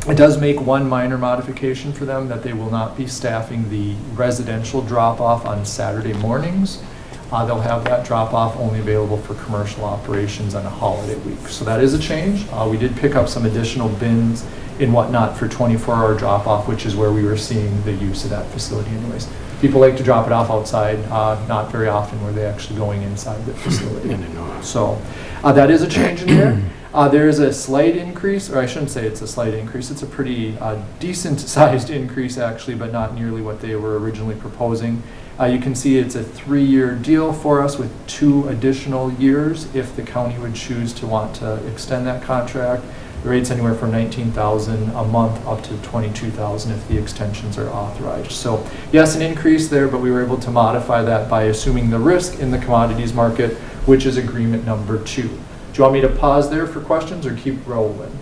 it does make one minor modification for them, that they will not be staffing the residential drop-off on Saturday mornings. They'll have that drop-off only available for commercial operations on a holiday week. So that is a change. We did pick up some additional bins and whatnot for 24-hour drop-off, which is where we were seeing the use of that facility anyways. People like to drop it off outside, not very often were they actually going inside the facility. So that is a change in there. There is a slight increase, or I shouldn't say it's a slight increase, it's a pretty decent sized increase actually, but not nearly what they were originally proposing. You can see it's a 3-year deal for us with 2 additional years if the county would choose to want to extend that contract. The rate's anywhere from $19,000 a month up to $22,000 if the extensions are authorized. So yes, an increase there, but we were able to modify that by assuming the risk in the commodities market, which is agreement number 2. Do you want me to pause there for questions or keep rolling?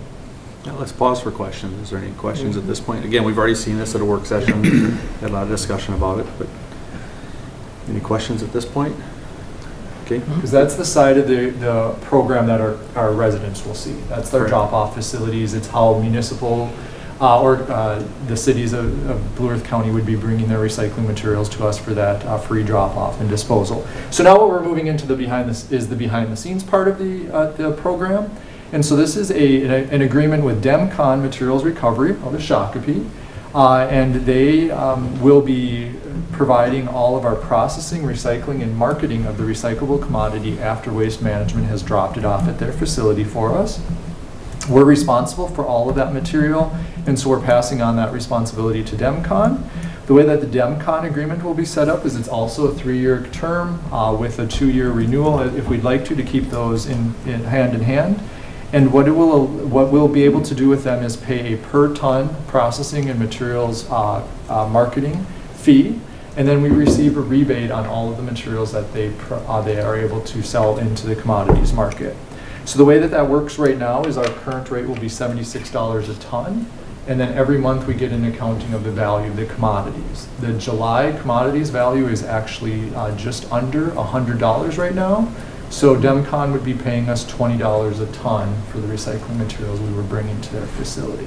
Yeah, let's pause for questions. Is there any questions at this point? Again, we've already seen this at a work session. Had a lot of discussion about it, but any questions at this point? Okay. Because that's the side of the program that our residents will see. That's their drop-off facilities. It's how municipal or the cities of Blue Earth County would be bringing their recycling materials to us for that free drop-off and disposal. So now what we're moving into the behind the scenes part of the program. And so this is an agreement with DEMCON Materials Recovery out of Shakopee. And they will be providing all of our processing, recycling, and marketing of the recyclable commodity after Waste Management has dropped it off at their facility for us. We're responsible for all of that material, and so we're passing on that responsibility to DEMCON. The way that the DEMCON agreement will be set up is it's also a 3-year term with a 2-year renewal if we'd like to keep those in hand. And what we'll be able to do with them is pay a per ton processing and materials marketing fee, and then we receive a rebate on all of the materials that they are able to sell into the commodities market. So the way that works right now is our current rate will be $76 a ton, and then every month we get an accounting of the value of the commodities. The July commodities value is actually just under $100 right now. So DEMCON would be paying us $20 a ton for the recycling materials we were bringing to their facility.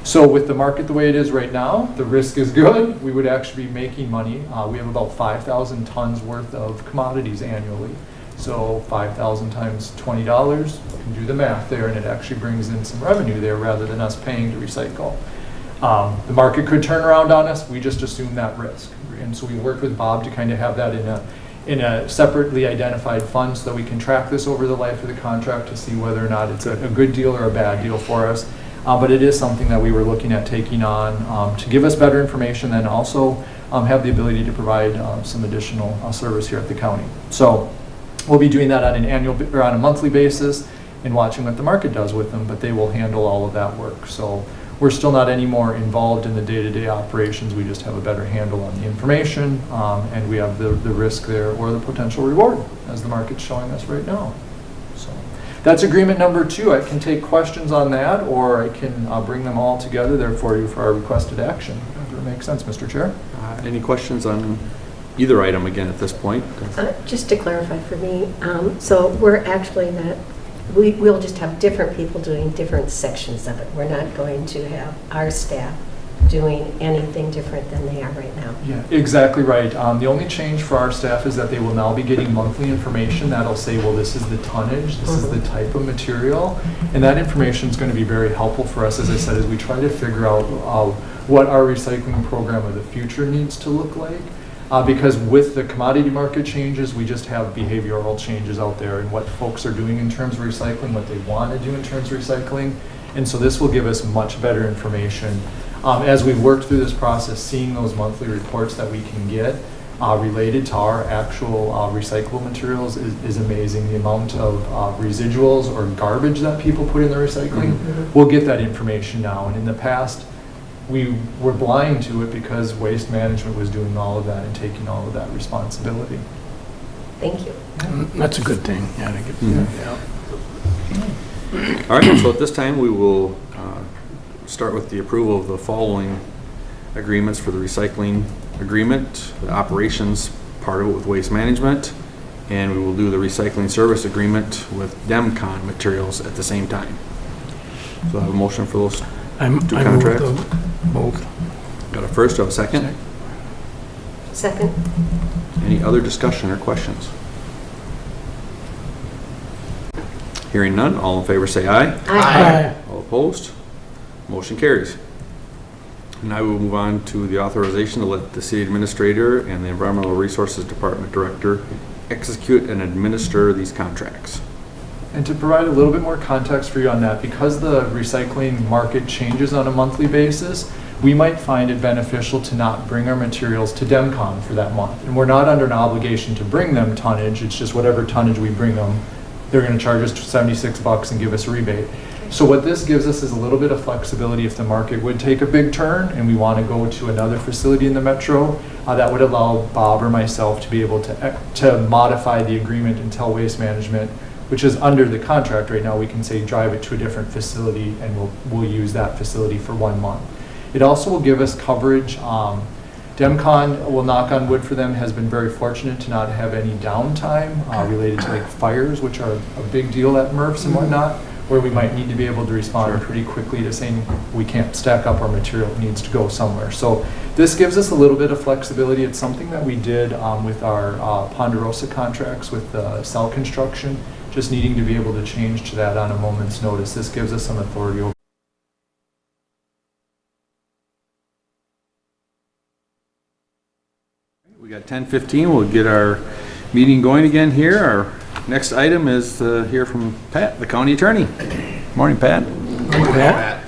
So with the market the way it is right now, the risk is good. We would actually be making money. We have about 5,000 tons worth of commodities annually. So 5,000 times $20, you can do the math there, and it actually brings in some revenue there rather than us paying to recycle. The market could turn around on us. We just assume that risk. And so we worked with Bob to kind of have that in a separately identified fund so that we can track this over the life of the contract to see whether or not it's a good deal or a bad deal for us. But it is something that we were looking at taking on to give us better information and also have the ability to provide some additional service here at the county. So we'll be doing that on an annual or on a monthly basis. and watching what the market does with them, but they will handle all of that work. So we're still not any more involved in the day-to-day operations. We just have a better handle on the information, and we have the risk there or the potential reward as the market's showing us right now. So that's agreement number 2. I can take questions on that, or I can bring them all together there for you for our requested action. Does it make sense, Mr. Chair? Any questions on either item again at this point? Just to clarify for me, so we're actually not, we'll just have different people doing different sections of it. We're not going to have our staff doing anything different than they are right now. Yeah, exactly right. The only change for our staff is that they will now be getting monthly information that'll say, well, this is the tonnage, this is the type of material, and that information is going to be very helpful for us, as I said, as we try to figure out what our recycling program of the future needs to look like. Because with the commodity market changes, we just have behavioral changes out there and what folks are doing in terms of recycling, what they want to do in terms of recycling. And so this will give us much better information. As we've worked through this process, seeing those monthly reports that we can get related to our actual recyclable materials is amazing. The amount of residuals or garbage that people put in their recycling, we'll get that information now. And in the past, we were blind to it because waste management was doing all of that and taking all of that responsibility. Thank you. That's a good thing. Yeah, to get, yeah. All right, so at this time, we will start with the approval of the following agreements for the recycling agreement, the operations part of it with waste management, and we will do the recycling service agreement with Demcon materials at the same time. So I have a motion for those two contracts. Both. Got a first, have a second? Second. Any other discussion or questions? Hearing none, all in favor say aye. Aye. All opposed? Motion carries. Now we will move on to the authorization to let the city administrator and the Environmental Resources Department Director execute and administer these contracts. And to provide a little bit more context for you on that, because the recycling market changes on a monthly basis, we might find it beneficial to not bring our materials to Demcon for that month. And we're not under an obligation to bring them tonnage, it's just whatever tonnage we bring them, they're going to charge us $76 and give us a rebate. So what this gives us is a little bit of flexibility if the market would take a big turn and we want to go to another facility in the metro, that would allow Bob or myself to be able to modify the agreement and tell Waste Management, which is under the contract right now, we can say drive it to a different facility and we'll use that facility for 1 month. It also will give us coverage. Demcon, will knock on wood for them, has been very fortunate to not have any downtime related to like fires, which are a big deal at MRFs and whatnot, where we might need to be able to respond pretty quickly to saying we can't stack up our material, it needs to go somewhere. So this gives us a little bit of flexibility. It's something that we did with our Ponderosa contracts with cell construction, just needing to be able to change to that on a moment's notice. This gives us some authority over. We got 10:15. We'll get our meeting going again here. Our next item is to hear from Pat, the county attorney. Morning, Pat. Morning, Pat.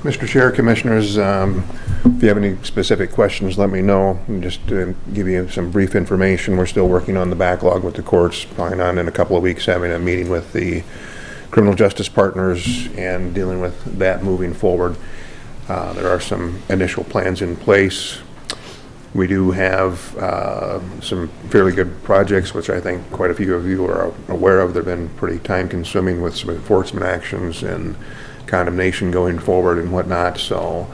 Mr. Chair, Commissioners, if you have any specific questions, let me know. And just to give you some brief information, we're still working on the backlog with the courts, planning on in a couple of weeks having a meeting with the criminal justice partners and dealing with that moving forward. There are some initial plans in place. We do have some fairly good projects, which I think quite a few of you are aware of. They've been pretty time-consuming with some enforcement actions and condemnation going forward and whatnot. So,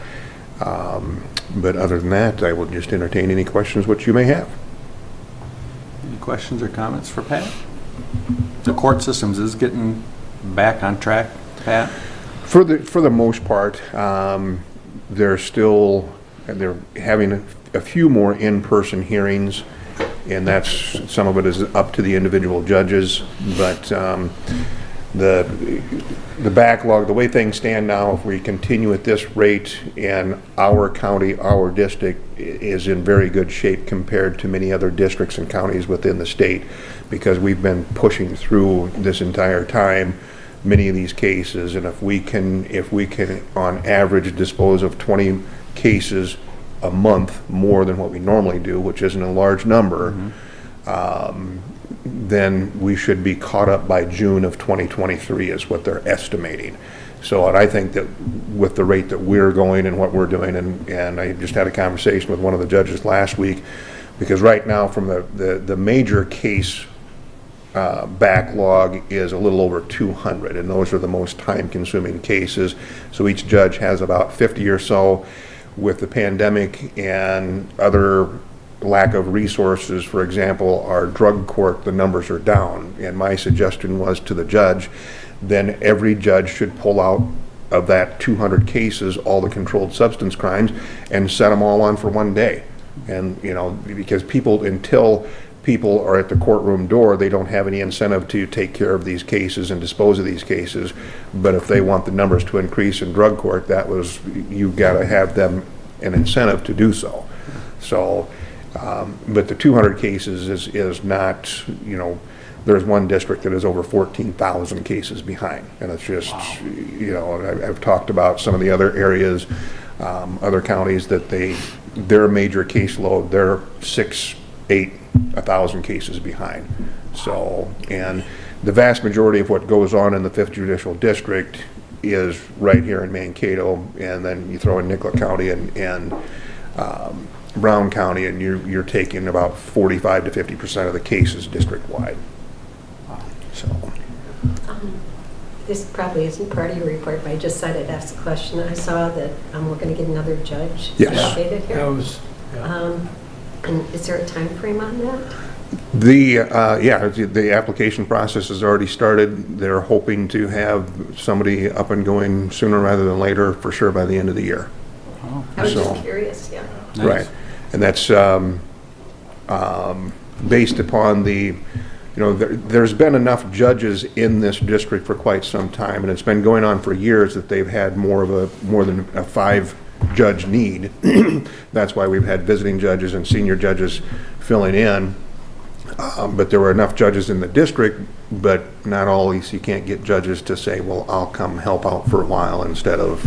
but other than that, I will just entertain any questions which you may have. Any questions or comments for Pat? The court systems is getting back on track, Pat? For the most part, they're having a few more in-person hearings, and that's, some of it is up to the individual judges, but the backlog, the way things stand now, if we continue at this rate, and our county, our district is in very good shape compared to many other districts and counties within the state, because we've been pushing through this entire time many of these cases, and if we can on average dispose of 20 cases a month more than what we normally do, which isn't a large number, then we should be caught up by June of 2023 is what they're estimating. So, and I think that with the rate that we're going and what we're doing, and I just had a conversation with one of the judges last week, because right now from the major case backlog is a little over 200, and those are the most time-consuming cases. So each judge has about 50 or so. With the pandemic and other lack of resources, for example, our drug court, the numbers are down. And my suggestion was to the judge, then every judge should pull out of that 200 cases all the controlled substance crimes and set them all on for one day. And, you know, because until people are at the courtroom door, they don't have any incentive to take care of these cases and dispose of these cases. But if they want the numbers to increase in drug court, you've got to have them an incentive to do so. So, but the 200 cases is not, you know, there's one district that is over 14,000 cases behind. And it's just, you know, I've talked about some of the other areas, other counties that their major caseload, they're 1,000 cases behind. So, and the vast majority of what goes on in the 5th Judicial District is right here in Mankato, and then you throw in Nicollet County and Brown County, and you're taking about 45 to 50% of the cases district-wide. So. This probably isn't part of your report, but I just thought I'd ask a question. I saw that we're going to get another judge allocated here. And is there a time frame on that? The application process has already started. They're hoping to have somebody up and going sooner rather than later, for sure by the end of the year. I was just curious, yeah. Nice. Right, and that's based upon there's been enough judges in this district for quite some time, and it's been going on for years that they've had more than a 5-judge need. That's why we've had visiting judges and senior judges filling in. But there were enough judges in the district, but not always. You can't get judges to say, well, I'll come help out for a while instead of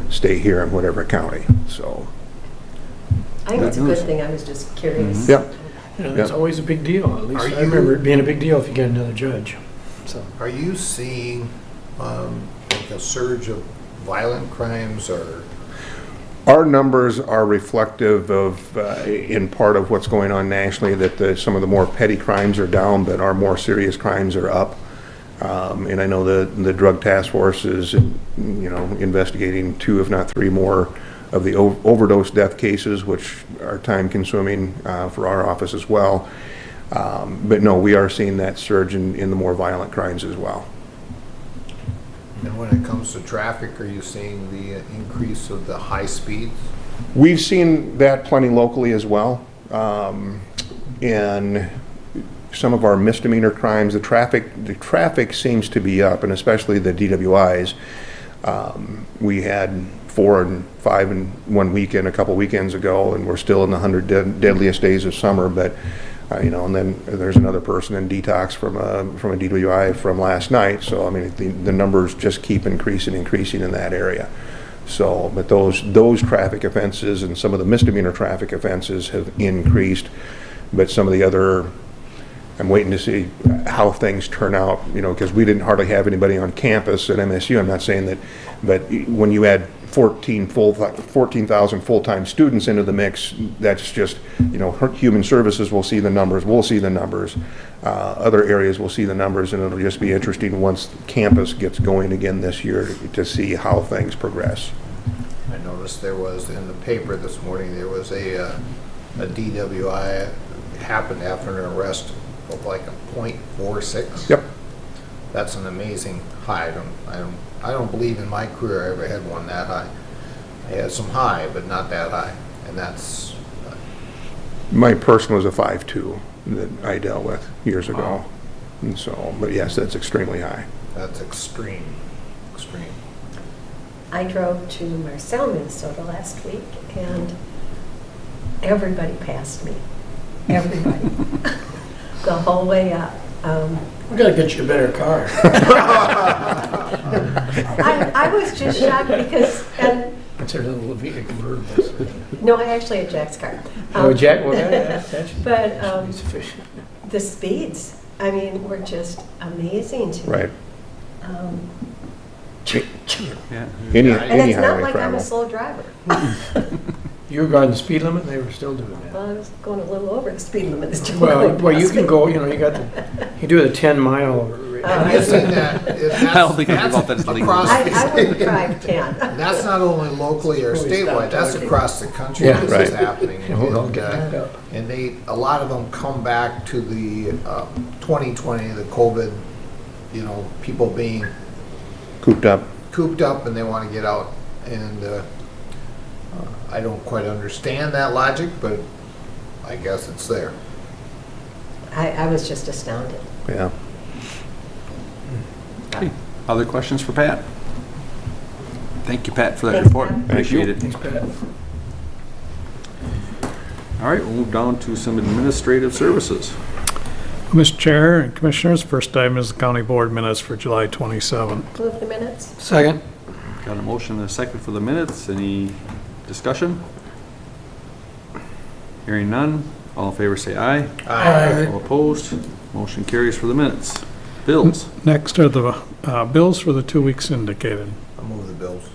stay here in whatever county. So I think it's a good thing. I was just curious. Yeah. You know, it's always a big deal. At least I remember it being a big deal if you get another judge. So, are you seeing like a surge of violent crimes, or? Our numbers are reflective of, in part of what's going on nationally, that some of the more petty crimes are down, but our more serious crimes are up. And I know the drug task force is, investigating 2, if not 3 more of the overdose death cases, which are time-consuming for our office as well. But no, we are seeing that surge in the more violent crimes as well. And when it comes to traffic, are you seeing the increase of the high speeds? We've seen that plenty locally as well. And some of our misdemeanor crimes, the traffic seems to be up, and especially the DWIs. We had 4 and 5 in one weekend a couple weekends ago, and we're still in the 100 deadliest days of summer. But and then there's another person in detox from a DWI from last night. So I mean, the numbers just keep increasing in that area. So, but those traffic offenses and some of the misdemeanor traffic offenses have increased. But some of the other, I'm waiting to see how things turn out, because we didn't hardly have anybody on campus at MSU. I'm not saying that, but when you add 14,000 full-time students into the mix, that's just, human services will see the numbers, we'll see the numbers, other areas will see the numbers, and it'll just be interesting once campus gets going again this year to see how things progress. I noticed there was, in the paper this morning, there was a DWI happened after an arrest of like a .46. Yep. That's an amazing high. I don't believe in my career I ever had one that high. I had some high, but not that high. And that's... My person was a 5.2 that I dealt with years ago. And so, but yes, that's extremely high. That's extreme. I drove to Marcel, Minnesota last week, and everybody passed me. Everybody. The whole way up. we gotta get you a better car. I was just shocked because... Consider the Levita convertibles. No, I actually had Jack's car. Jack, well, that's but sufficient. the speeds. I mean, were just amazing to me. Right. Yeah. Any And it's not highway like I'm a travel. slow driver. You were going the speed limit, they were still doing that. Well, I was going a little over the speed limit. It's still Well, going well, you past can me. go, you know, you do the 10-mile. And isn't that, I don't think anything about that is legal. across, I wouldn't drive 10. that's not only locally or Before we stop statewide, that's talking. across the country Yeah. this Right. is happening. Yeah, we'll And, get that up. and a lot of them come back to the 2020, the COVID, you know, people being Cooped up. cooped up and they want to get out. And I don't quite understand that logic, but I guess it's there. I was just astounded. Yeah. Okay. Other questions for Pat? Thank you, Pat, for that Thanks, report. Pat. Appreciate it. Thanks, Pat. All right, we'll move down to some administrative services. Mr. Chair and Commissioners, first item is the County Board minutes for July 27th. Move the minutes. Second. Got a motion and a second for the minutes. Any discussion? Hearing none. All in favor say aye. Aye. All opposed? Motion carries for the minutes. Bills. Next are the bills for the 2 weeks indicated. I'll move the bills.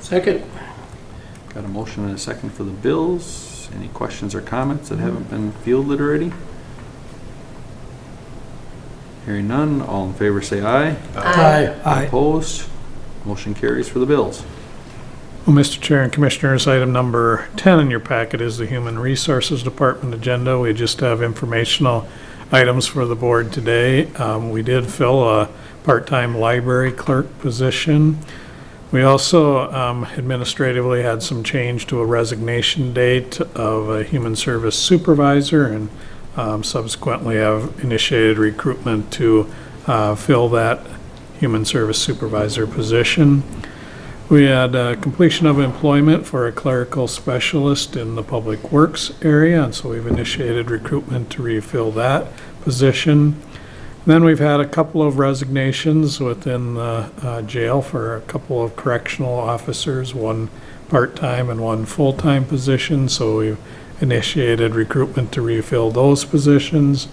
Second. Got a motion and a second for the bills. Any questions or comments that haven't been fielded already? Hearing none. All in favor say aye. Aye. Opposed? Motion carries for the bills. Well, Mr. Chair and Commissioners, item number 10 in your packet is the Human Resources Department agenda. We just have informational items for the board today. We did fill a part-time library clerk position. We also administratively had some change to a resignation date of a human service supervisor and subsequently have initiated recruitment to fill that human service supervisor position. We had completion of employment for a clerical specialist in the public works area, and so we've initiated recruitment to refill that position. Then we've had a couple of resignations within the jail for a couple of correctional officers, one part-time and one full-time position, so we've initiated recruitment to refill those positions.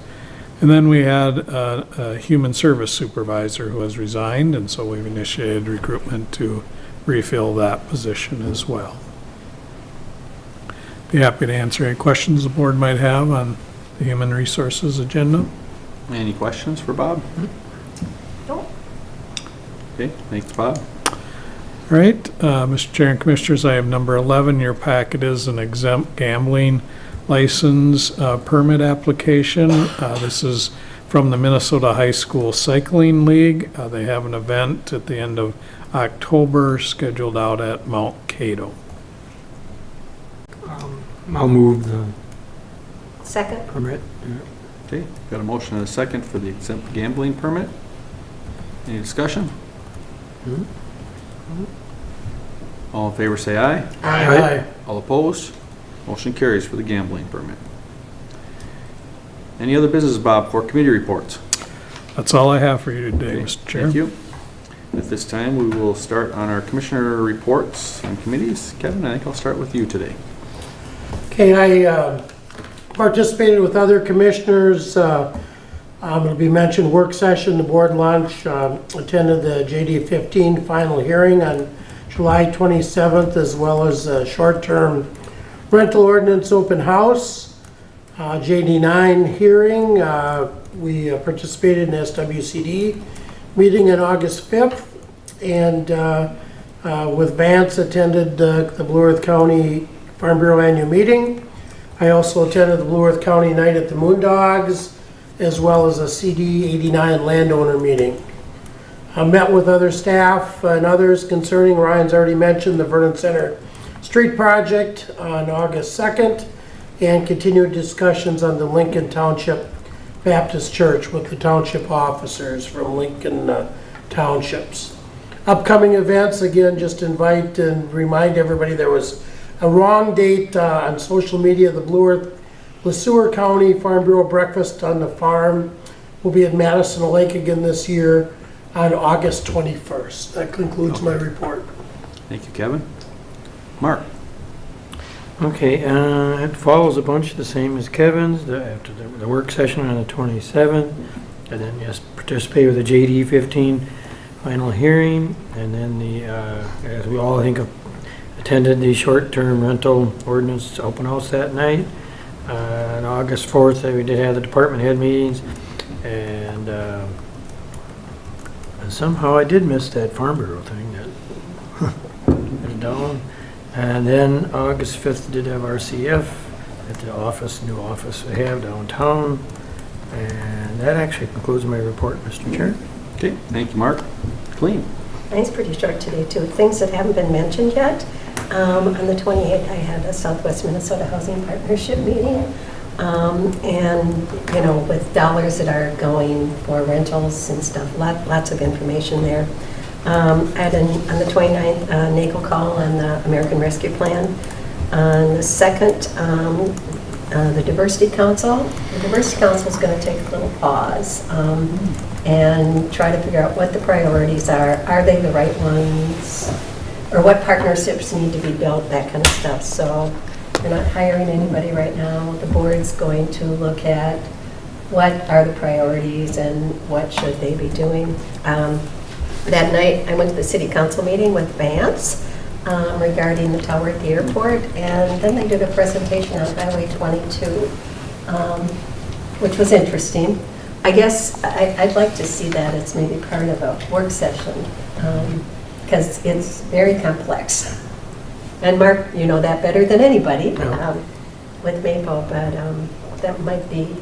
And then we had a human service supervisor who has resigned, and so we've initiated recruitment to refill that position as well. Be happy to answer any questions the board might have on the human resources agenda. Any questions for Bob? Nope. Okay, thanks, Bob. All right, Mr. Chair and Commissioners, I have number 11. Your packet is an exempt gambling license permit application. This is from the Minnesota High School Cycling League. They have an event at the end of October scheduled out at Mount Cato. I'll move the Second. permit. Okay, got a motion and a second for the exempt gambling permit. Any discussion? All in favor say aye. Aye. All opposed? Motion carries for the gambling permit. Any other business, Bob, for committee reports? That's all I have for you today, Okay, Mr. Chair. Thank you. At this time, we will start on our commissioner reports and committees. Kevin, I think I'll start with you today. Okay, I participated with other commissioners. It'll be mentioned work session, the board lunch, attended the JD 15 final hearing on July 27th, as well as a short-term rental ordinance open house. JD 9 hearing, we participated in SWCD meeting on August 5th, and with Vance attended the Blue Earth County Farm Bureau annual meeting. I also attended the Blue Earth County Night at the Moondogs, as well as a CD 89 landowner meeting. I met with other staff and others concerning, Ryan's already mentioned, the Vernon Center Street project on August 2nd, and continued discussions on the Lincoln Township Baptist Church with the township officers from Lincoln Townships. Upcoming events, again, just invite and remind everybody there was a wrong date on social media. The Blue Earth LeSueur County Farm Bureau Breakfast on the Farm will be at Madison Lake again this year on August 21st. That concludes my report. Thank you, Kevin. Mark? Okay, it follows a bunch the same as Kevin's, after the work session on the 27th, and then yes, participate with the JD 15 final hearing, and then as we all think attended the short-term rental ordinance open house that night. On August 4th, we did have the department head meetings, and somehow I did miss that Farm Bureau thing that down. And then August 5th did have RCF at the office, new office we have downtown. And that actually concludes my report, Mr. Chair. Okay, thank you, Mark. Clean. Mine's pretty short today, too. Things that haven't been mentioned yet. On the 28th, I had a Southwest Minnesota Housing Partnership meeting. And, you know, with dollars that are going for rentals and stuff, lots of information there. I had on the 29th, NACO call on the American Rescue Plan. On the 2nd, the Diversity Council. The Diversity Council is going to take a little pause and try to figure out what the priorities are. Are they the right ones? Or what partnerships need to be built, that kind of stuff. So we're not hiring anybody right now. The board's going to look at what are the priorities and what should they be doing. That night, I went to the city council meeting with Vance regarding the tower at the airport, and then they did a presentation on Highway 22, which was interesting. I guess I'd like to see that as maybe part of a work session, because it's very complex. And Mark, you know that better than anybody with Maple, but that might be,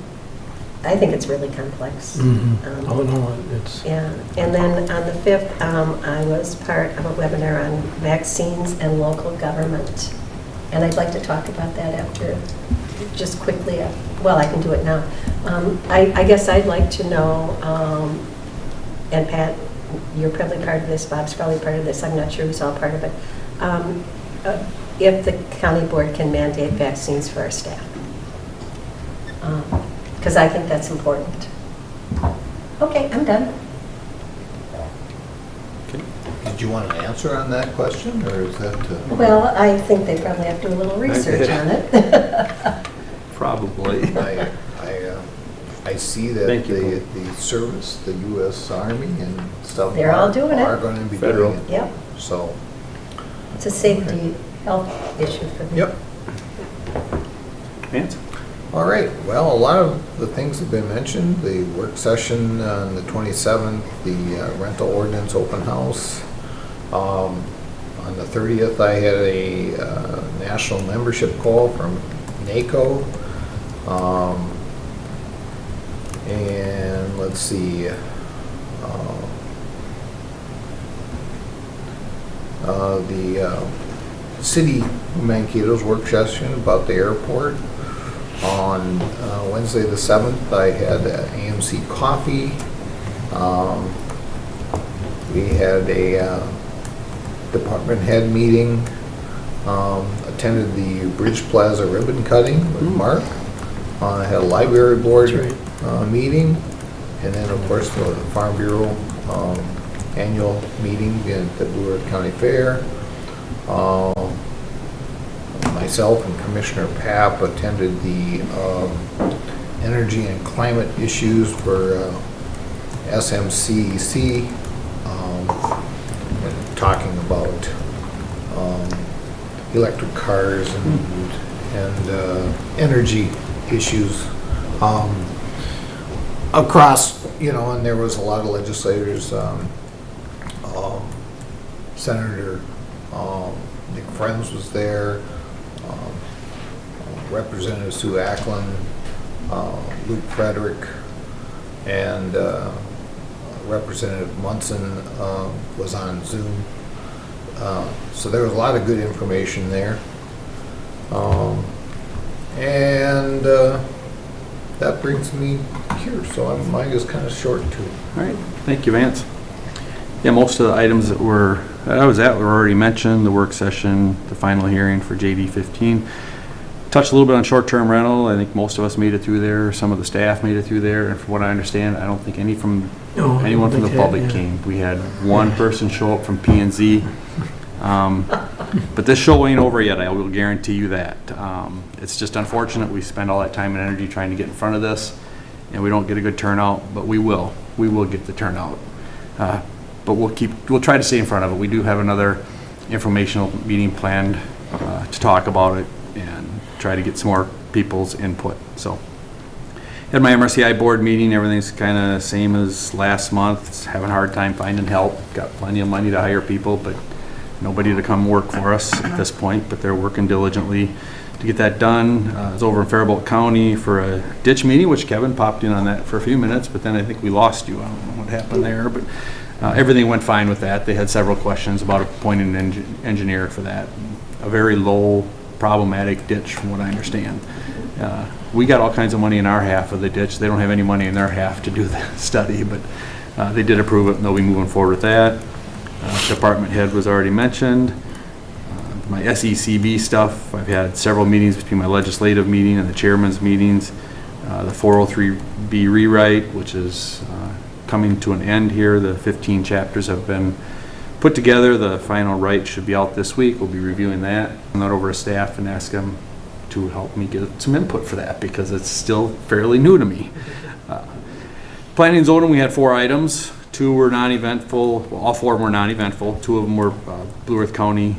I think it's really complex. Oh, no, it's... Yeah, and then on the 5th, I was part of a webinar on vaccines and local government. And I'd like to talk about that after, just quickly, well, I can do it now. I guess I'd like to know, and Pat, you're probably part of this, Bob's probably part of this, I'm not sure who's all part of it, if the county board can mandate vaccines for our staff. Because I think that's important. Okay, I'm done. Did you want an answer on that question, or is that? Well, I think they probably have to do a little research on it. Probably. I see that the service, the U.S. Army and stuff, They're all doing it. are going to be Federal. doing it. Yep, So, it's a safety, health issue for them. yep. Vance? All right, well, a lot of the things have been mentioned, the work session on the 27th, the rental ordinance open house. On the 30th, I had a national membership call from NACO. And let's see, the city of Mankato's work session about the airport. On Wednesday the 7th, I had AMC coffee. We had a department head meeting. Attended the Bridge Plaza ribbon cutting with Mark. I had a library board meeting. And then, of course, the Farm Bureau annual meeting at the Blue Earth County Fair. Myself and Commissioner Papp attended the energy and climate issues for SMCEC, and talking about electric cars and energy issues across, you know, and there was a lot of legislators, Senator Nick Friends was there, Representative Sue Ackland, Luke Frederick, and Representative Munson was on Zoom. So there was a lot of good information there. And that brings me here, so mine is kind of short too. All right, thank you, Vance. Yeah, most of the items that I was at were already mentioned, the work session, the final hearing for JD 15. Touched a little bit on short-term rental. I think most of us made it through there. Some of the staff made it through there. And from what I understand, I don't think anyone from the public came. We had one person show up from P&Z. But this show ain't over yet, I will guarantee you that. It's just unfortunate we spend all that time and energy trying to get in front of this, and we don't get a good turnout, but we will. We will get the turnout. But we'll try to stay in front of it. We do have another informational meeting planned to talk about it and try to get some more people's input. So, at my MRCI board meeting, everything's kind of same as last month. It's having a hard time finding help. Got plenty of money to hire people, but nobody to come work for us at this point. But they're working diligently to get that done. I was over in Faribault County for a ditch meeting, which Kevin popped in on that for a few minutes, but then I think we lost you. I don't know what happened there, but everything went fine with that. They had several questions about appointing an engineer for that. A very low problematic ditch from what I understand. We got all kinds of money in our half of the ditch. They don't have any money in their half to do the study, but they did approve it and they'll be moving forward with that. Department head was already mentioned. My SECB stuff, I've had several meetings between my legislative meeting and the chairman's meetings. The 403B rewrite, which is coming to an end here. The 15 chapters have been put together. The final right should be out this week. We'll be reviewing that. I'm not over to staff and ask them to help me get some input for that because it's still fairly new to me. Planning and zoning, we had 4 items. 2 were non-eventful. Well, all 4 were non-eventful. 2 of them were Blue Earth County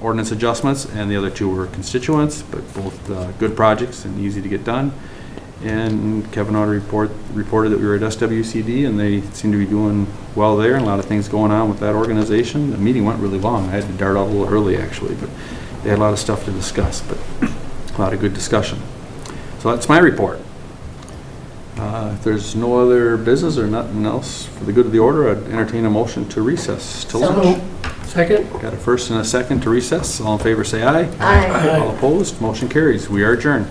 ordinance adjustments, and the other 2 were constituents, but both good projects and easy to get done. And Kevin already reported that we were at SWCD, and they seem to be doing well there, and a lot of things going on with that organization. The meeting went really long. I had to dart out a little early, actually, but they had a lot of stuff to discuss, but a lot of good discussion. So that's my report. If there's no other business or nothing else for the good of the order, I'd entertain a motion to recess to lunch. Second? Got a first and a second to recess. All in favor say aye. Aye. All opposed, motion carries. We are adjourned.